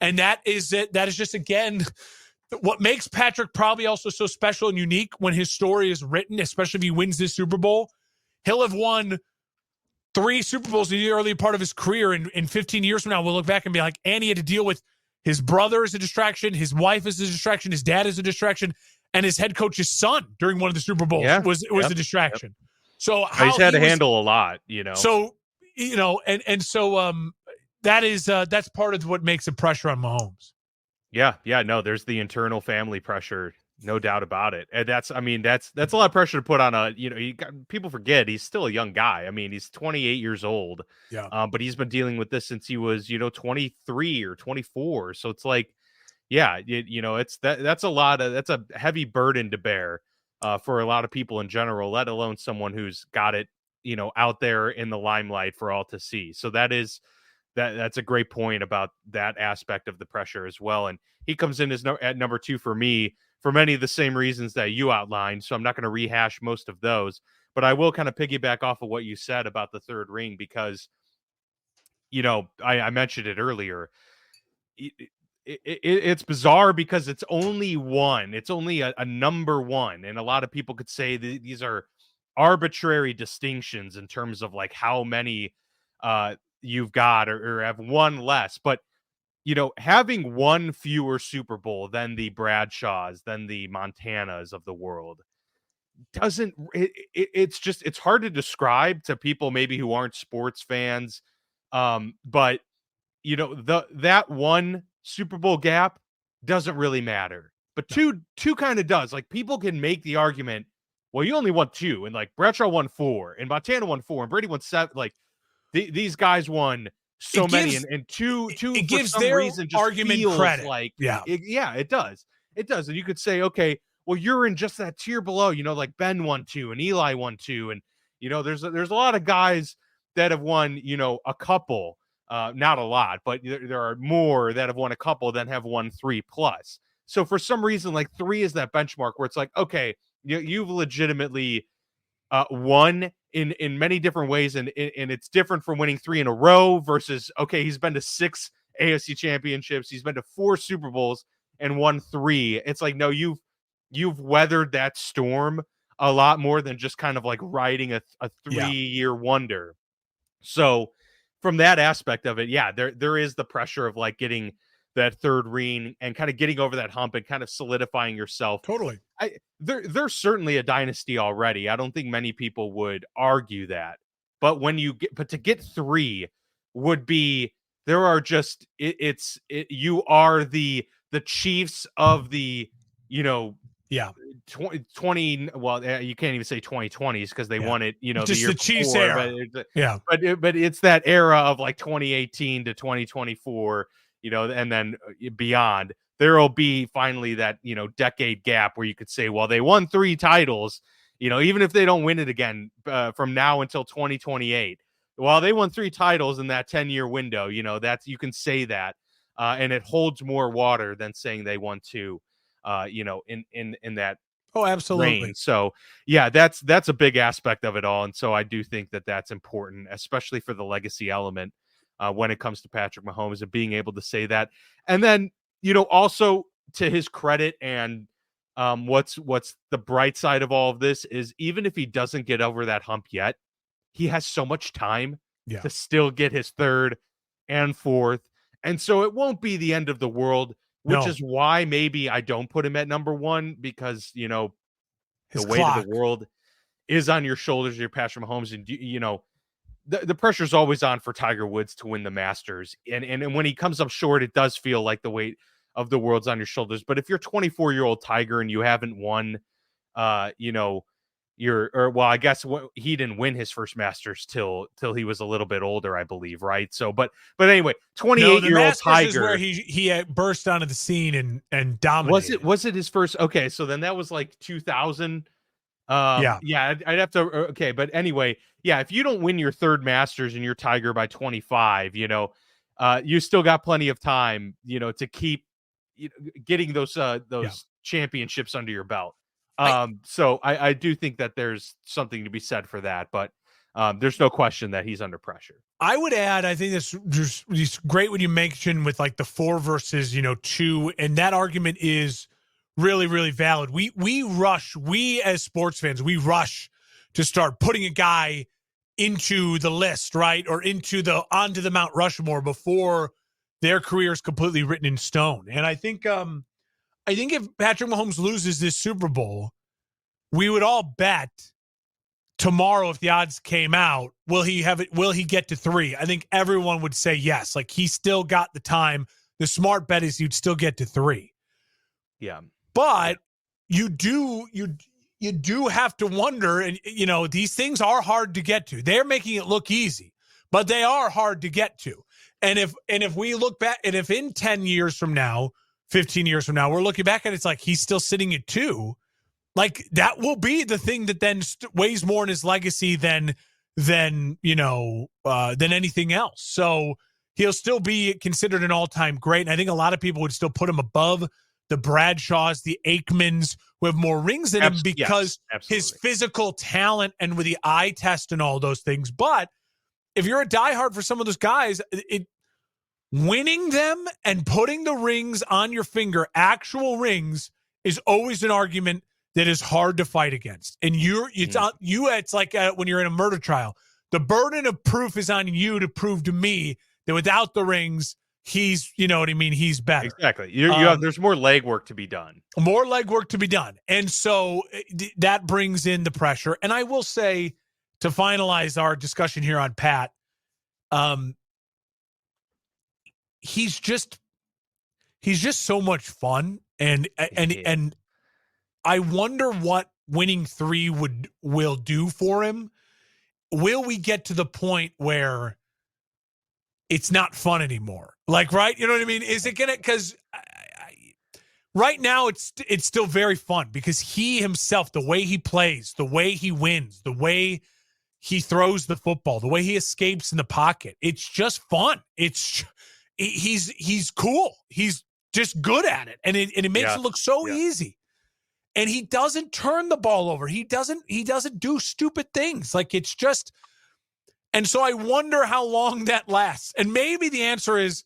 B: And that is it. That is just, again, what makes Patrick probably also so special and unique when his story is written, especially if he wins this Super Bowl. He'll have won 3 Super Bowls in the early part of his career. In 15 years from now, we'll look back and be like, and he had to deal with his brother as a distraction, his wife as a distraction, his dad as a distraction, and his head coach's son during one of the Super Bowls was a distraction. Yep. So
A: he's had to handle a lot,
B: So, that's part of what makes the pressure on Mahomes.
A: Yeah, no, there's the internal family pressure, no doubt about it. And that's a lot of pressure to put on people forget he's still a young guy. I mean, he's 28 years old.
B: Yeah.
A: But he's been dealing with this since he was, 23 or 24. So it's like, that's a heavy burden to bear for a lot of people in general, let alone someone who's got it, out there in the limelight for all to see. So that's a great point about that aspect of the pressure as well. And he comes in at number 2 for me for many of the same reasons that you outlined. So I'm not going to rehash most of those, but I will kind of piggyback off of what you said about the 3rd ring, because, I mentioned it earlier. It's bizarre because it's only one. It's only a number 1. And a lot of people could say these are arbitrary distinctions in terms of like how many you've got or have one less. But, having one fewer Super Bowl than the Bradshaws, than the Montanas of the world it's hard to describe to people maybe who aren't sports fans. But that one Super Bowl gap doesn't really matter, but two kind of does. Like, people can make the argument well, you only won 2, and like Bradshaw won 4, and Montana won 4, and Brady won 7. Like these guys won so
B: It
A: many,
B: gives
A: and two
B: it
A: for
B: gives
A: some
B: their
A: reason just
B: argument
A: feels
B: credit.
A: like
B: Yeah,
A: yeah, it does. It does. And you could say, okay, well, you're in just that tier below, like Ben won 2 and Eli won 2. And there's a lot of guys that have won, a couple, not a lot, but there are more that have won a couple than have won 3 plus. So for some reason, like 3 is that benchmark where it's like, okay, you've legitimately won in many different ways, and it's different from winning 3 in a row versus, okay, he's been to 6 AFC championships, he's been to 4 Super Bowls and won 3. It's like, no, you've weathered that storm a lot more than just kind of like riding a
B: yeah,
A: 3-year wonder. So from that aspect of it, yeah, there is the pressure of like getting that third ring and kind of getting over that hump and kind of solidifying yourself.
B: totally.
A: There's certainly a dynasty already. I don't think many people would argue that. But to get 3 would be, there are just you are the Chiefs of the, you know
B: Yeah,
A: 20, well, you can't even say 2020s because they
B: yeah.
A: won it, the
B: Just
A: year
B: the Chiefs
A: before, but
B: era. Yeah.
A: it's that era of like 2018 to 2024, and then beyond. There'll be finally that, decade gap where you could say, well, they won 3 titles, even if they don't win it again from now until 2028. Well, they won 3 titles in that 10-year window, that's, you can say that, and it holds more water than saying they won 2, in that
B: Oh,
A: reign.
B: absolutely.
A: So yeah, that's a big aspect of it all, and so I do think that that's important, especially for the legacy element when it comes to Patrick Mahomes and being able to say that. And then also to his credit, and what's the bright side of all of this is, even if he doesn't get over that hump yet, he has so much time
B: Yeah.
A: to still get his third and fourth. And so it won't be the end of the world, which
B: No,
A: is why maybe I don't put him at number 1, because, the
B: his
A: weight of the
B: clock.
A: world is on your shoulders, your Patrick Mahomes. And, the pressure's always on for Tiger Woods to win the Masters. And when he comes up short, it does feel like the weight of the world's on your shoulders. But if you're 24-year-old Tiger and you haven't won, uh, you know, well, I guess he didn't win his first Masters till he was a little bit older, I believe, right? So, but anyway,
B: No, the
A: 28-year-old
B: Masters is where
A: Tiger.
B: he burst onto the scene and
A: Was it
B: dominated.
A: was it his first? Okay, so then that was like 2000.
B: Yeah,
A: Yeah, I'd have to. Okay, but anyway, yeah, if you don't win your third Masters and you're Tiger by 25, you still got plenty of time, to keep getting
B: yeah.
A: those championships under your belt.
B: I
A: So I do think that there's something to be said for that, but there's no question that he's under pressure.
B: I would add, I think this just great when you mention with like the 4 versus 2, and that argument is really really valid. We as sports fans, we rush to start putting a guy into the list, right, or onto the Mount Rushmore before their career is completely written in stone. And I think if Patrick Mahomes loses this Super Bowl, we would all bet tomorrow, if the odds came out, will he have it? Will he get to 3? I think everyone would say yes. Like, he still got the time. The smart bet is you'd still get to 3.
A: Yeah. Yeah.
B: But you do have to wonder, and these things are hard to get to. They're making it look easy, but they are hard to get to. And if we look back, and if in 10 years from now, 15 years from now, we're looking back and it's like he's still sitting at 2, like that will be the thing that then weighs more in his legacy than anything else. So he'll still be considered an all-time great. And I think a lot of people would still put him above the Bradshaws, the Aikmans, who have more rings than him because
A: Yes, absolutely.
B: his physical talent and with the eye test and all those things. But if you're a diehard for some of those guys, winning them and putting the rings on your finger, actual rings, is always an argument that is hard to fight against. And it's like when you're in a murder trial, the burden of proof is on you to prove to me that without the rings, he's, you know what I mean, he's better.
A: Exactly. There's more legwork to be done.
B: More legwork to be done. And so that brings in the pressure. And I will say, to finalize our discussion here on Pat, he's just so much fun. And I wonder what winning 3 will do for him. Will we get to the point where it's not fun anymore? Like, right? You know what I mean? Is it gonna? Because right now it's still very fun because he himself, the way he plays, the way he wins, the way he throws the football, the way he escapes in the pocket, it's just fun. He's cool. He's just good at it, and it makes it look so easy. And he doesn't turn the ball over. He doesn't do stupid things. Like, it's just. And so I wonder how long that lasts. And maybe the answer is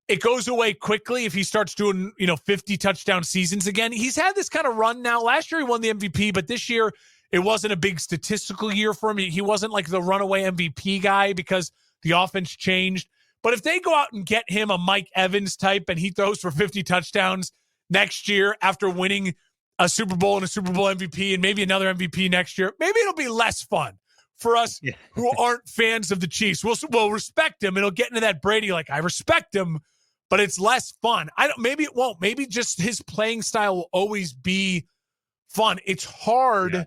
B: it goes away quickly if he starts doing, 50 touchdown seasons again. He's had this kind of run now. Last year he won the MVP, but this year it wasn't a big statistical year for him. He wasn't like the runaway MVP guy because the offense changed. But if they go out and get him a Mike Evans type and he throws for 50 touchdowns next year after winning a Super Bowl and a Super Bowl MVP and maybe another MVP next year, maybe it'll be less fun for us who aren't fans of the Chiefs. We'll respect him, and it'll get into that Brady, like, I respect him, but it's less fun. Maybe it won't. Maybe just his playing style will always be fun. It's hard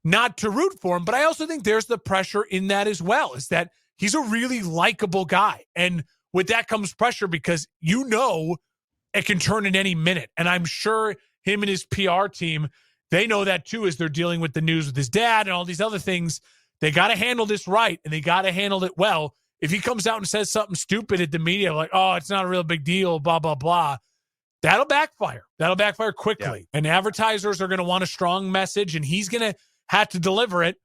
B: not to root for him, but I also think there's the pressure in that as well, is that he's a really likable guy. And with that comes pressure because it can turn in any minute. And I'm sure him and his PR team, they know that too, as they're dealing with the news with his dad and all these other things. They got to handle this right, and they got to handle it well. If he comes out and says something stupid at the media, like, oh, it's not a real big deal, blah, blah, blah, that'll backfire. That'll backfire quickly. Yeah. And advertisers are going to want a strong message, and he's going to have to deliver it.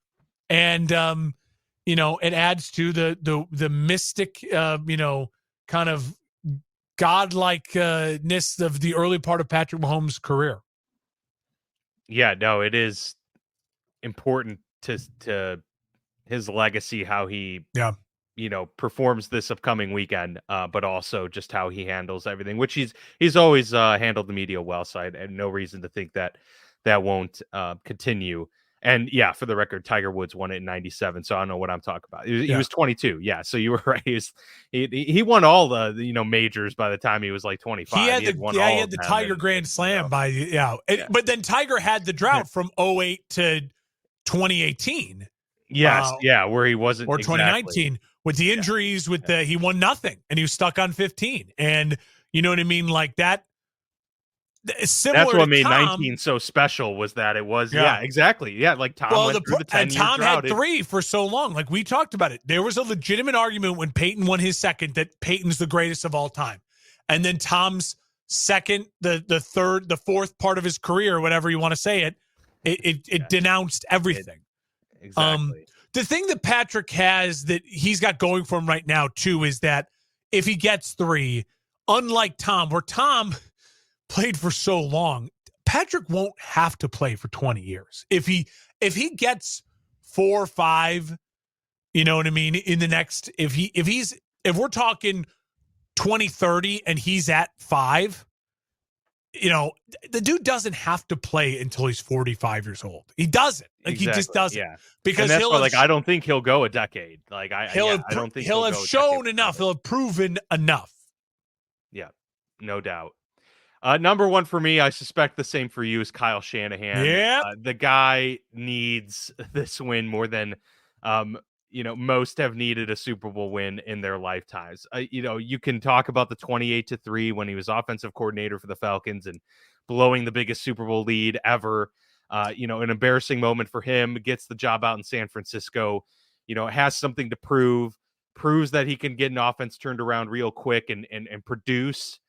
B: And, it adds to the mystic, kind of godlikeness of the early part of Patrick Mahomes' career.
A: Yeah, no, it is important to his legacy, how he, performs this upcoming weekend, but also just how he handles everything, which he's always handled the media well. So I had no reason to think that won't continue. And yeah, for the record, Tiger Woods won it in '97, so I don't know what I'm talking about. He was 22. Yeah, so you were right. He won all the majors by the time he was like 25.
B: He had the Tiger Grand Slam But then Tiger had the drought from 2008 to 2018.
A: Yes, where he wasn't,
B: or 2019 with the injuries. He won nothing, and he was stuck on 15. And you know what I mean, like that. Similar. That's
A: what made 19 so special, was that it was exactly like Tom went through the 10 year
B: Tom
A: drought.
B: Had 3 for so long. Like we talked about it, there was a legitimate argument when Peyton won his second that Peyton's the greatest of all time, and then Tom's second, the third, the fourth part of his career, whatever you want to say it denounced everything.
A: Exactly.
B: The thing that Patrick has that he's got going for him right now too is that if he gets 3, unlike Tom, where Tom played for so long, Patrick won't have to play for 20 years. If he gets 4 or 5, you know what I mean, in the next, if we're talking 2030 and he's at 5, the dude doesn't have to play until he's 45 years old. He doesn't. Like, exactly. He just doesn't.
A: Yeah.
B: Because
A: that's why, I don't think he'll go a decade. Like I don't think
B: he'll have shown enough. He'll have proven enough.
A: Yeah, no doubt. Number 1 for me, I suspect the same for you, is Kyle Shanahan.
B: Yeah.
A: The guy needs this win more than most have needed a Super Bowl win in their lifetimes. You can talk about the 28-3 when he was offensive coordinator for the Falcons and blowing the biggest Super Bowl lead ever. An embarrassing moment for him, gets the job out in San Francisco, has something to proves that he can get an offense turned around real quick and produce,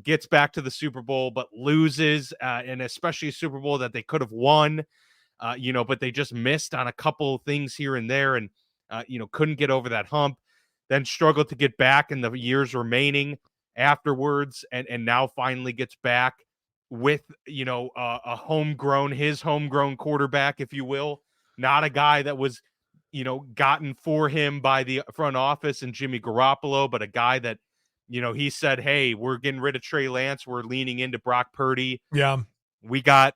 A: gets back to the Super Bowl, but loses, and especially a Super Bowl that they could have won, but they just missed on a couple things here and there, and couldn't get over that hump, then struggled to get back in the years remaining afterwards, and now finally gets back with, a homegrown quarterback, if you will, not a guy that was, gotten for him by the front office and Jimmy Garoppolo, but a guy that, he said, hey, we're getting rid of Trey Lance. We're leaning into Brock Purdy.
B: Yeah.
A: We got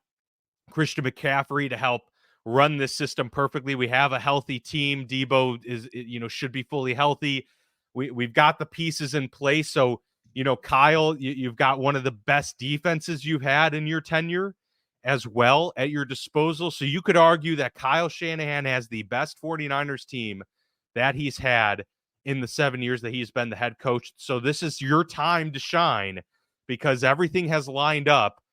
A: Christian McCaffrey to help run this system perfectly. We have a healthy team. Debo is, should be fully healthy. We've got the pieces in place. So, Kyle, you've got one of the best defenses you've had in your tenure. as well at your disposal. So you could argue that Kyle Shanahan has the best 49ers team that he's had in the 7 years that he's been the head coach. So this is your time to shine because everything has lined up.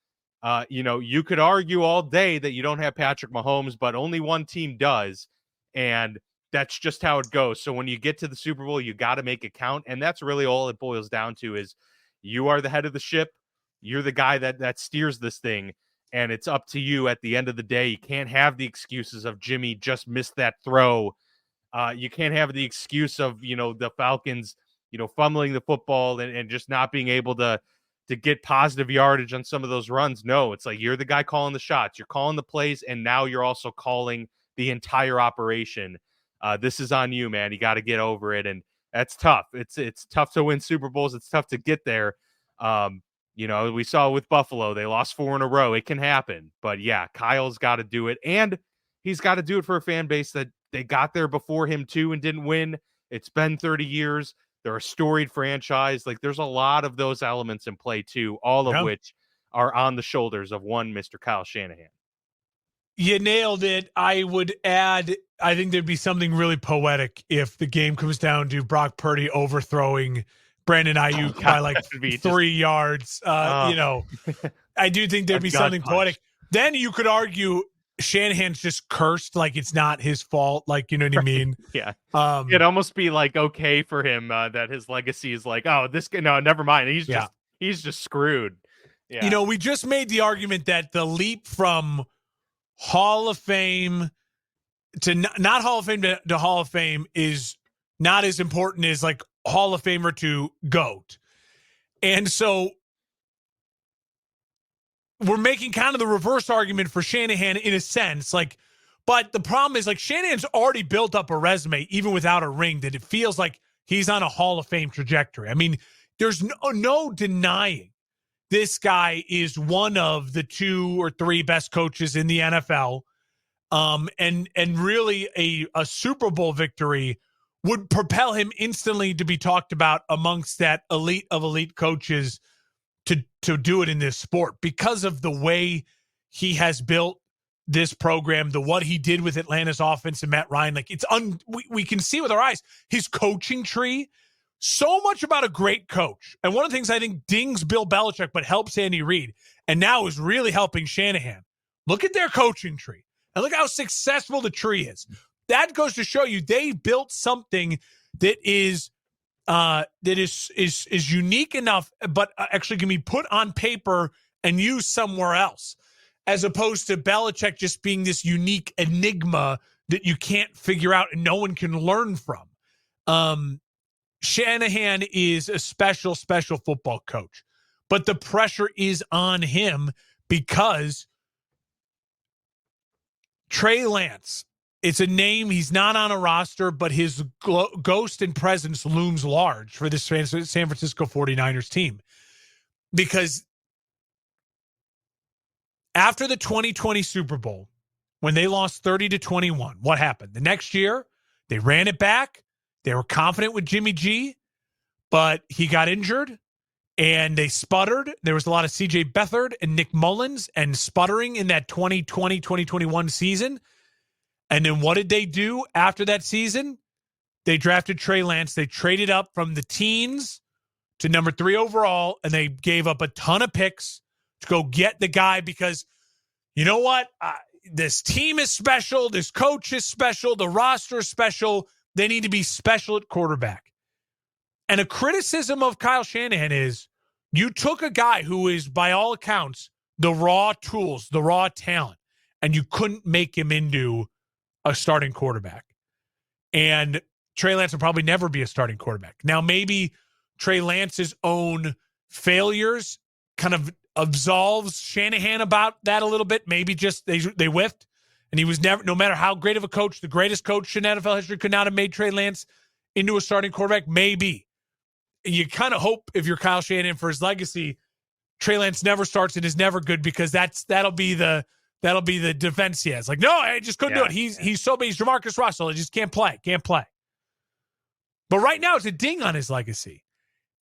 A: You could argue all day that you don't have Patrick Mahomes, but only one team does. And that's just how it goes. So when you get to the Super Bowl, you got to make it count. And that's really all it boils down to is you are the head of the ship. You're the guy that steers this thing. And it's up to you at the end of the day. You can't have the excuses of Jimmy just missed that throw. You can't have the excuse of, the Falcons, fumbling the football and just not being able to get positive yardage on some of those runs. No, it's like you're the guy calling the shots. You're calling the plays, and now you're also calling the entire operation. This is on you, man. You got to get over it, and that's tough. It's tough to win Super Bowls. It's tough to get there. We saw with Buffalo, they lost 4 in a row. It can happen. But yeah, Kyle's got to do it. And he's got to do it for a fan base that they got there before him too and didn't win. It's been 30 years. They're a storied franchise. Like there's a lot of those elements in play too, all of which are on the shoulders of one Mr. Kyle Shanahan.
B: You nailed it. I would add, I think there'd be something really poetic if the game comes down to Brock Purdy overthrowing Brandon Ayuk by like 3 yards. I do think there'd be something poetic. Then you could argue Shanahan's just cursed, like it's not his fault. Like, you know what I mean?
A: Yeah. It'd almost be like okay for him that his legacy is like, oh, this guy, no, never mind. He's just screwed. Yeah.
B: We just made the argument that the leap from Hall of Fame to not Hall of Fame to Hall of Fame is not as important as like Hall of Famer to GOAT. And so we're making kind of the reverse argument for Shanahan in a sense, but the problem is like Shanahan's already built up a resume, even without a ring, that it feels like he's on a Hall of Fame trajectory. I mean, there's no denying this guy is one of the 2 or 3 best coaches in the NFL. And really a Super Bowl victory would propel him instantly to be talked about amongst that elite of elite coaches to do it in this sport because of the way he has built this program, what he did with Atlanta's offense and Matt Ryan. Like we can see with our eyes, his coaching tree, so much about a great coach. And one of the things I think dings Bill Belichick, but helps Andy Reid, and now is really helping Shanahan. Look at their coaching tree and look how successful the tree is. That goes to show you they built something that is unique enough, but actually can be put on paper and used somewhere else, as opposed to Belichick just being this unique enigma that you can't figure out and no one can learn from. Shanahan is a special football coach, but the pressure is on him because Trey Lance, it's a name. He's not on a roster, but his ghost and presence looms large for this San Francisco 49ers team. Because after the 2020 Super Bowl, when they lost 30-21, what happened? The next year, they ran it back. They were confident with Jimmy G, but he got injured and they sputtered. There was a lot of CJ Beathard and Nick Mullins and sputtering in that 2020-2021 season. And then what did they do after that season? They drafted Trey Lance. They traded up from the teens to number 3 overall, and they gave up a ton of picks to go get the guy because, you know what? This team is special. This coach is special. The roster is special. They need to be special at quarterback. And a criticism of Kyle Shanahan is you took a guy who is, by all accounts, the raw tools, the raw talent, and you couldn't make him into a starting quarterback. And Trey Lance will probably never be a starting quarterback. Now, maybe Trey Lance's own failures kind of absolves Shanahan about that a little bit. Maybe just they whiffed. And he was never, no matter how great of a coach, the greatest coach in NFL history could not have made Trey Lance into a starting quarterback. Maybe. You kind of hope if you're Kyle Shanahan for his legacy, Trey Lance never starts and is never good because that'll be the defense he has. Like, no, I just couldn't do it. He's so big. He's Jamarcus Russell. He just can't play. But right now it's a ding on his legacy.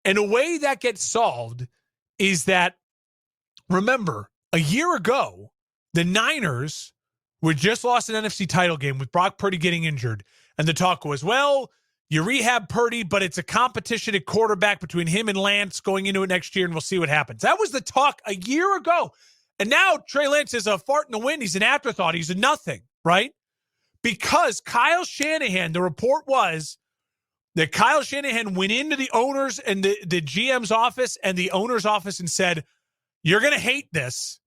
B: And a way that gets solved is that, remember, a year ago, The Niners were just lost an NFC title game with Brock Purdy getting injured. And the talk was, well, you rehab Purdy, but it's a competition at quarterback between him and Lance going into it next year, and we'll see what happens. That was the talk a year ago. And now Trey Lance is a fart in the wind. He's an afterthought. He's a nothing, right? Because Kyle Shanahan, the report was that Kyle Shanahan went into the owners and the GM's office and the owner's office and said, you're going to hate this.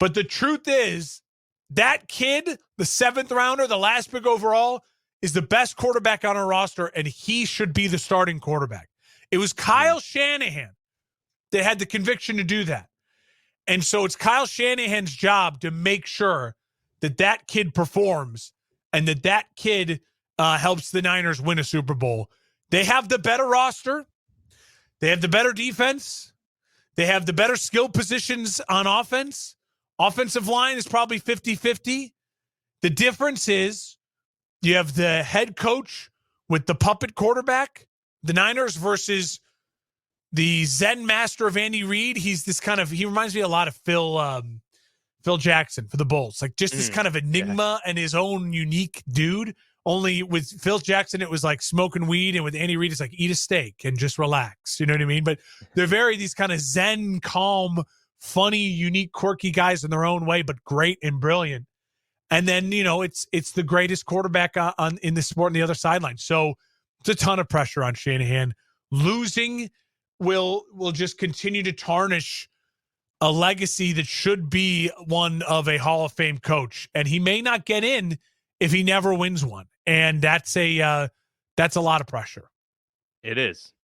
B: But the truth is, that kid, the 7th rounder, the last pick overall, is the best quarterback on our roster, and he should be the starting quarterback. It was Kyle Shanahan that had the conviction to do that. And so it's Kyle Shanahan's job to make sure that that kid performs and that kid helps the Niners win a Super Bowl. They have the better roster. They have the better defense. They have the better skill positions on offense. Offensive line is probably 50-50. The difference is you have the head coach with the puppet quarterback, the Niners, versus the Zen master of Andy Reid. He's this kind of, he reminds me a lot of Phil Jackson for the Bulls. Like just this kind of enigma and his own unique dude. Only with Phil Jackson, it was like smoking weed. And with Andy Reid, it's like eat a steak and just relax. You know what I mean? But they're these kind of Zen, calm, funny, unique, quirky guys in their own way, but great and brilliant. And then, it's the greatest quarterback in the sport on the other sideline. So it's a ton of pressure on Shanahan. Losing will just continue to tarnish a legacy that should be one of a Hall of Fame coach. And he may not get in if he never wins one. And that's a lot of pressure.
A: It is.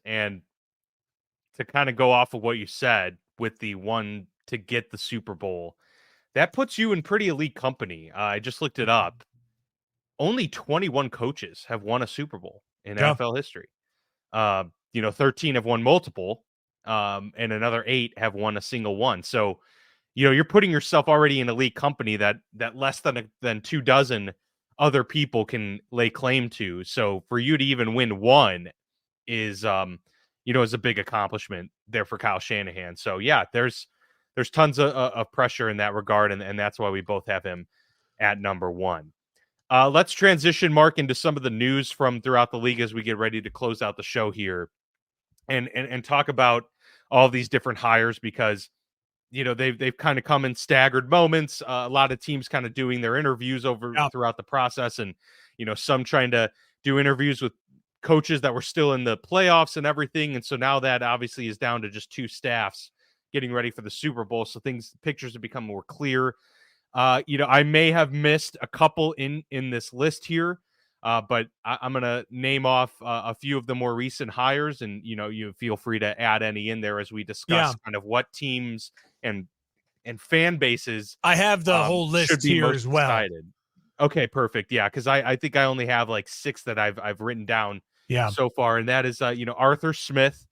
A: And to kind of go off of what you said with the one to get the Super Bowl, that puts you in pretty elite company. I just looked it up. Only 21 coaches have won a Super Bowl in NFL history. 13 have won multiple, and another 8 have won a single one. So, you're putting yourself already in elite company that less than 2 dozen other people can lay claim to. So for you to even win one is a big accomplishment there for Kyle Shanahan. So yeah, there's tons of pressure in that regard, and that's why we both have him at number 1. Let's transition, Mark, into some of the news from throughout the league as we get ready to close out the show here, and talk about all these different hires, because they've kind of come in staggered moments. A lot of teams kind of doing their interviews throughout the process, and some trying to do interviews with coaches that were still in the playoffs and everything. And so now that obviously is down to just 2 staffs getting ready for the Super Bowl. So pictures have become more clear. I may have missed a couple in this list here, but I'm going to name off a few of the more recent hires, and you feel free to add any in there as we discuss kind of what teams and fan bases.
B: I have the whole list here as well. Excited.
A: Okay, perfect. Yeah, because I think I only have like 6 that I've written down so far, and that is Arthur Smith,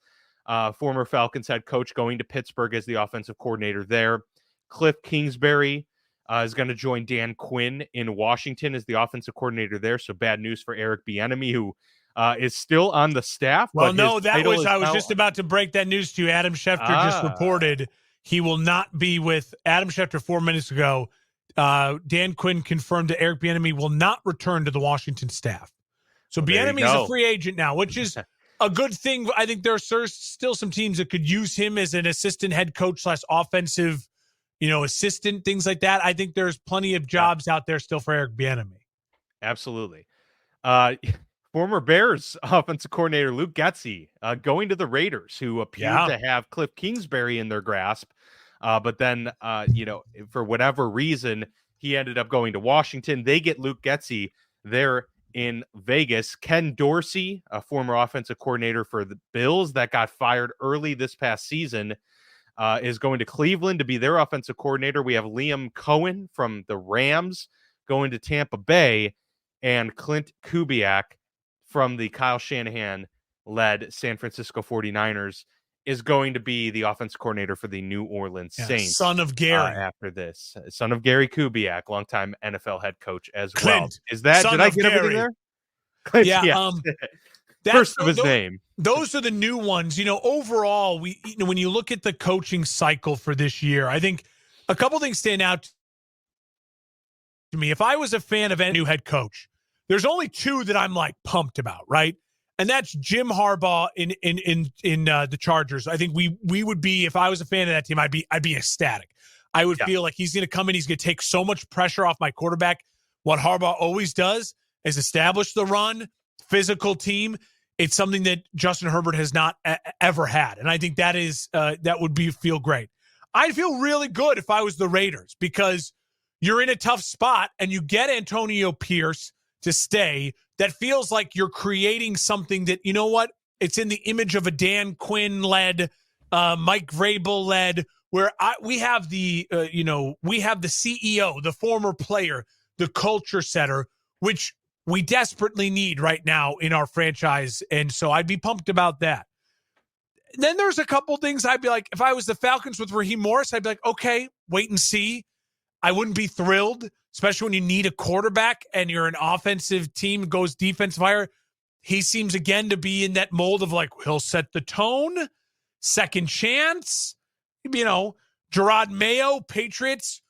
A: former Falcons head coach, going to Pittsburgh as the offensive coordinator there. Cliff Kingsbury is going to join Dan Quinn in Washington as the offensive coordinator there. So bad news for Eric Bieniemy, who is still on the staff.
B: Well, no, I was just about to break that news to you. Adam Schefter just reported he will not be with Adam Schefter 4 minutes ago. Dan Quinn confirmed that Eric Bieniemy will not return to the Washington staff. So Bieniemy is a free agent now, which is a good thing. I think there are still some teams that could use him as an assistant head coach / offensive, assistant, things like that. I think there's plenty of jobs out there still for Eric Bieniemy.
A: Absolutely. Former Bears offensive coordinator Luke Getsy going to the Raiders, who appeared to have Cliff Kingsbury in their grasp. But then, for whatever reason, he ended up going to Washington. They get Luke Getsy there in Vegas. Ken Dorsey, a former offensive coordinator for the Bills that got fired early this past season, is going to Cleveland to be their offensive coordinator. We have Liam Cohen from the Rams going to Tampa Bay, and Clint Kubiak from the Kyle Shanahan-led San Francisco 49ers is going to be the offensive coordinator for the New Orleans Saints.
B: Son of Gary.
A: After this. Son of Gary Kubiak, longtime NFL head coach as
B: Clint,
A: well. Is that, did I get
B: Gary.
A: Everything there? Clint,
B: yeah.
A: First of his name.
B: Those are the new ones. Overall, when you look at the coaching cycle for this year, I think A couple things stand out to me. If I was a fan of any new head coach, there's only two that I'm like pumped about, right? And that's Jim Harbaugh in the Chargers. I think we would be, if I was a fan of that team, I'd be ecstatic. I would feel like he's going to come in, he's going to take so much pressure off my quarterback. What Harbaugh always does is establish the run, physical team. It's something that Justin Herbert has not ever had, and I think that is that would feel great. I'd feel really good if I was the Raiders, because you're in a tough spot and you get Antonio Pierce to stay. That feels like you're creating something that, you know what? It's in the image of a Dan Quinn-led, Mike Vrabel-led, where we have the CEO, the former player, the culture setter, which we desperately need right now in our franchise. And so I'd be pumped about that. Then there's a couple things I'd be like, if I was the Falcons with Raheem Morris, I'd be like, okay, wait and see. I wouldn't be thrilled, especially when you need a quarterback and you're an offensive team, goes defensive higher. He seems again to be in that mold of like, he'll set the tone, second chance. Gerard Mayo, Patriots.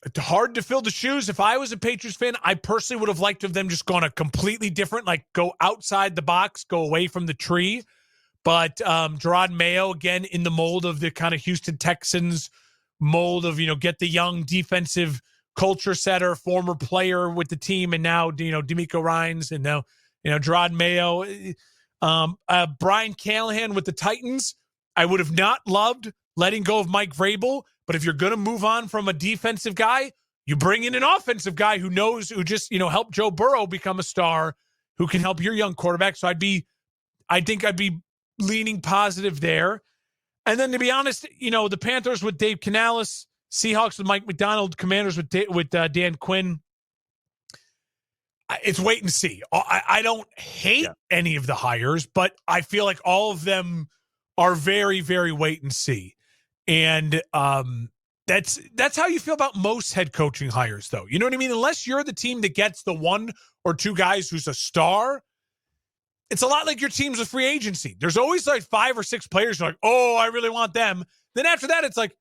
B: It's hard to fill the shoes. If I was a Patriots fan, I personally would have liked them just gone a completely different, like go outside the box, go away from the tree. But Gerard Mayo, again, in the mold of the kind of Houston Texans mold of, get the young defensive culture setter, former player with the team, and now, D'Amico Ryans, and now, Gerard Mayo. Brian Callahan with the Titans. I would have not loved letting go of Mike Vrabel, but if you're going to move on from a defensive guy, you bring in an offensive guy who just, helped Joe Burrow become a star, who can help your young quarterback. So I think I'd be leaning positive there. And then, to be honest, the Panthers with Dave Canales, Seahawks with Mike McDonald, Commanders with Dan Quinn. It's wait and see. I don't hate any of the hires, but I feel like all of them are very, very wait and see. And that's how you feel about most head coaching hires, though. You know what I mean? Unless you're the team that gets the one or two guys who's a star, it's a lot like your teams with free agency. There's always like 5 or 6 players who are like, oh, I really want them. Then after that, it's like,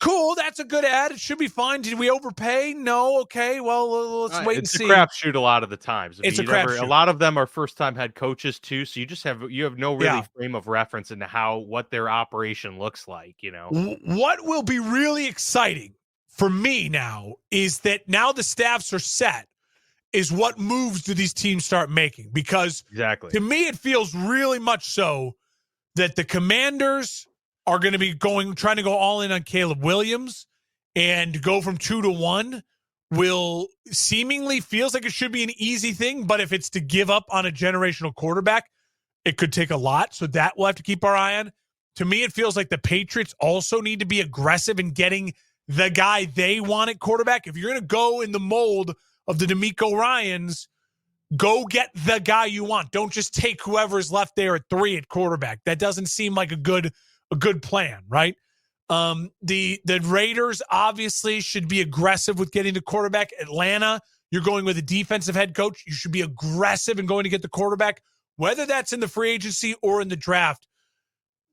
B: cool, that's a good ad. It should be fine. Did we overpay? No. Okay, well, let's wait and see.
A: It's a crapshoot a lot of the times.
B: It's a crapshoot.
A: A lot of them are first-time head coaches too, so you have no really frame of reference into what their operation looks like.
B: What will be really exciting for me now is that now the staffs are set. Is what moves do these teams start making? Because to me, it feels really much so that the Commanders are going to be trying to go all in on Caleb Williams, and go from 2 to 1 will seemingly feels like it should be an easy thing. But if it's to give up on a generational quarterback, it could take a lot. So that we'll have to keep our eye on. To me, it feels like the Patriots also need to be aggressive in getting the guy they want at quarterback. If you're going to go in the mold of the D'Amico Ryans, go get the guy you want. Don't just take whoever's left there at 3 at quarterback. That doesn't seem like a good plan, right? The Raiders obviously should be aggressive with getting the quarterback. Atlanta, you're going with a defensive head coach. You should be aggressive in going to get the quarterback, whether that's in the free agency or in the draft.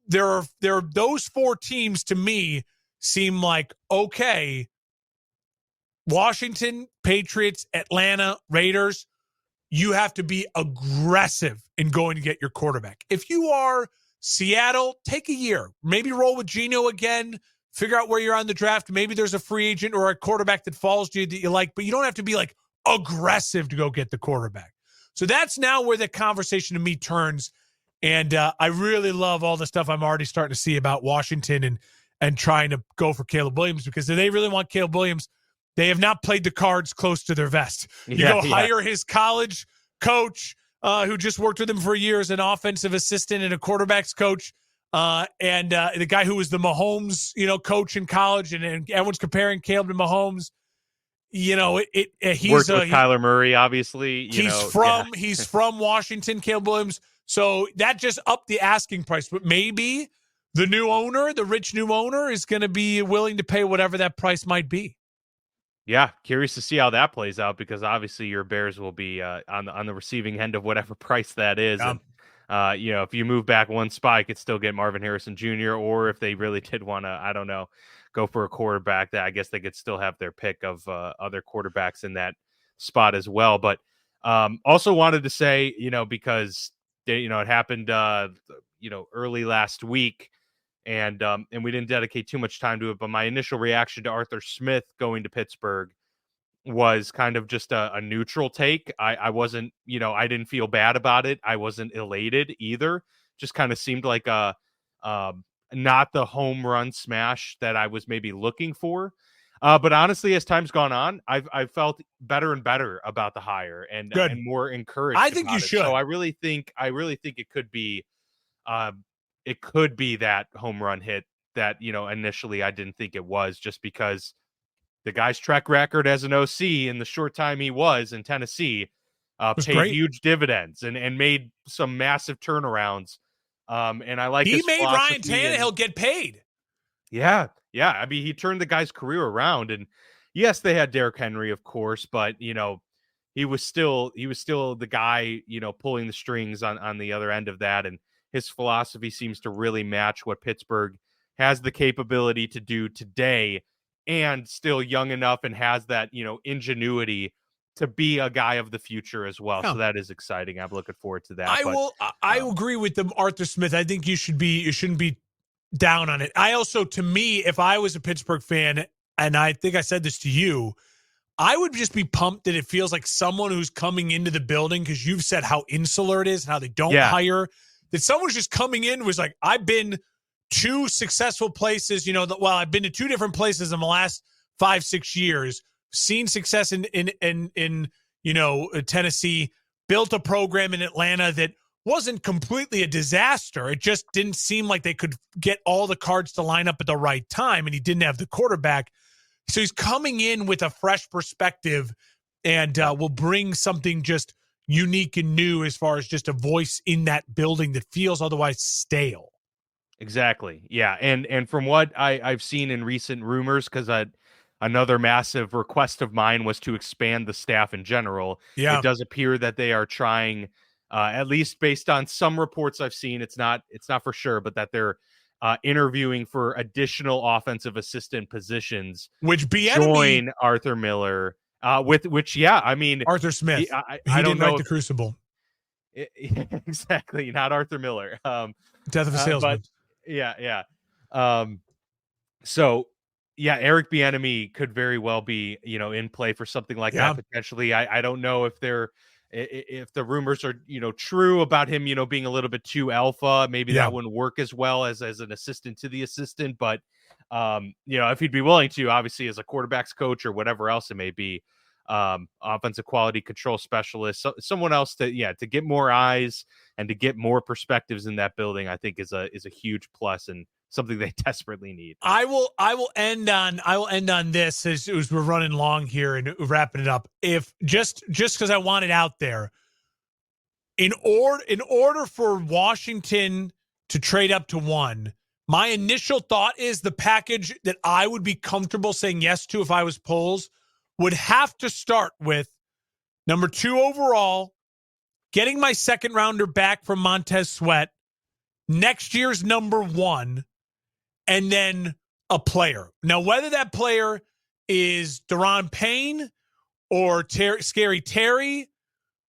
B: There are those 4 teams to me seem like, okay, Washington, Patriots, Atlanta, Raiders, you have to be aggressive in going to get your quarterback. If you are Seattle, take a year. Maybe roll with Geno again. Figure out where you're on the draft. Maybe there's a free agent or a quarterback that falls to you that you like, but you don't have to be like aggressive to go get the quarterback. So that's now where the conversation to me turns. And I really love all the stuff I'm already starting to see about Washington and trying to go for Caleb Williams, because if they really want Caleb Williams, they have not played the cards close to their vest. You hire his college coach who just worked with him for a year as an offensive assistant and a quarterback's coach, and the guy who was the Mahomes, coach in college, and everyone's comparing Caleb to Mahomes. He's
A: worked with Kyler Murray, obviously.
B: He's from Washington, Caleb Williams. So that just upped the asking price. But maybe the new owner, the rich new owner, is going to be willing to pay whatever that price might be.
A: Yeah, curious to see how that plays out, because obviously your Bears will be on the receiving end of whatever price that is. Yeah. And if you move back one spot, you could still get Marvin Harrison Jr., or if they really did want to, I don't know, go for a quarterback, that I guess they could still have their pick of other quarterbacks in that spot as well. But also wanted to say, because it happened, early last week, and we didn't dedicate too much time to it. But my initial reaction to Arthur Smith going to Pittsburgh was kind of just a neutral take. I wasn't, I didn't feel bad about it. I wasn't elated either. Just kind of seemed like a not the home run smash that I was maybe looking for. But honestly, as time's gone on, I've felt better and better about the hire, and
B: Good.
A: more encouraged
B: I think you
A: about it. So
B: should.
A: I really think it could be that home run hit that, initially I didn't think it was, just because the guy's track record as an OC in the short time he was in Tennessee
B: Was
A: paid
B: great.
A: huge dividends and made some massive turnarounds. And I like
B: He
A: his
B: made Ryan
A: philosophy. And
B: Tannehill get paid.
A: yeah, yeah. I mean, he turned the guy's career around. And yes, they had Derrick Henry, of course, but he was still the guy, pulling the strings on the other end of that. And his philosophy seems to really match what Pittsburgh has the capability to do today, and still young enough and has that, ingenuity to be a guy of the future as well.
B: Yeah.
A: So that is exciting. I'm looking forward to that.
B: I
A: But
B: will. I agree with them, Arthur Smith. I think you shouldn't be down on it. I also, to me, if I was a Pittsburgh fan, and I think I said this to you, I would just be pumped that it feels like someone who's coming into the building, because you've said how insular it is and how they don't
A: yeah,
B: hire, that someone who's just coming in was like, I've been two successful places, I've been to two different places in the last 5-6 years, seen success in Tennessee, built a program in Atlanta that wasn't completely a disaster. It just didn't seem like they could get all the cards to line up at the right time, and he didn't have the quarterback. So he's coming in with a fresh perspective and will bring something just unique and new as far as just a voice in that building that feels otherwise stale.
A: exactly. Yeah. And from what I've seen in recent rumors, because another massive request of mine was to expand the staff in general. It
B: Yeah.
A: does appear that they are trying, at least based on some reports I've seen. It's not for sure, but that they're interviewing for additional offensive assistant positions
B: Which
A: to
B: Bieniemy,
A: join Arthur Miller. With which, yeah, I mean,
B: Arthur Smith,
A: I
B: he
A: don't
B: didn't write
A: know
B: the
A: if
B: Crucible.
A: exactly, not Arthur Miller.
B: Death of a
A: But
B: Salesman.
A: yeah, yeah. Um, so yeah, Eric Bieniemy could very well be, in play for something like
B: Yeah.
A: that potentially. I don't know if if the rumors are, true about him, being a little bit too alpha. Maybe
B: Yeah.
A: that wouldn't work as well as an assistant to the assistant. But if he'd be willing to, obviously as a quarterbacks coach or whatever else it may be, offensive quality control specialist, someone else to get more eyes and to get more perspectives in that building, I think is a huge plus and something they desperately need.
B: I will end on this as we're running long here and wrapping it up. If just because I want it out there, in order for Washington to trade up to 1, my initial thought is the package that I would be comfortable saying yes to if I was Poles would have to start with number 2 overall, getting my second rounder back from Montez Sweat, next year's number 1, and then a player. Now, whether that player is Daron Payne or Scary Terry,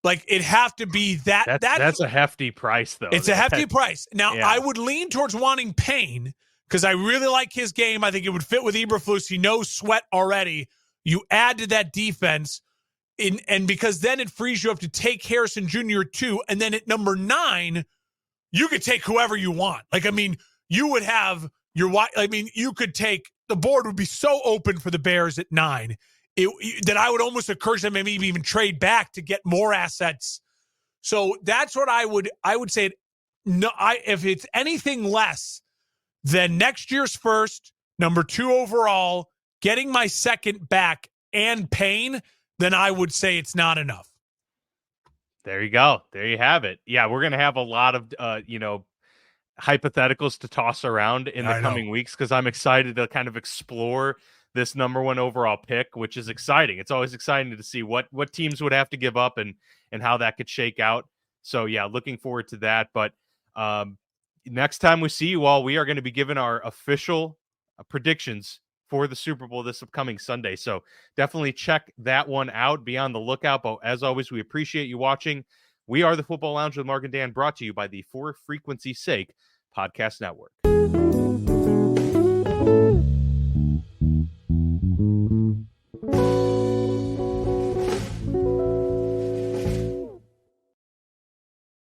B: like it'd have to be that.
A: That's a hefty price, though.
B: It's a hefty price. Now,
A: yeah.
B: I would lean towards wanting Payne because I really like his game. I think it would fit with Eberflus. He knows Sweat already. You add to that defense, and because then it frees you up to take Harrison Jr. too, and then at number 9, you could take whoever you want. Like, I mean, you would have you could take, the board would be so open for the Bears at 9 that I would almost encourage them maybe even trade back to get more assets. So that's what I would say. No, if it's anything less than next year's first, number 2 overall, getting my second back and Payne, then I would say it's not enough.
A: There you go. There you have it. Yeah, we're gonna have a lot of hypotheticals to toss around in the coming weeks, because I'm excited to kind of explore this number 1 overall pick, which is exciting. It's always exciting to see what teams would have to give up and how that could shake out. So yeah, looking forward to that. But next time we see you all, we are going to be giving our official predictions for the Super Bowl this upcoming Sunday. So definitely check that one out. Be on the lookout. But as always, we appreciate you watching. We are the Football Lounge with Mark and Dan, brought to you by the For Frequency's Sake Podcast Network.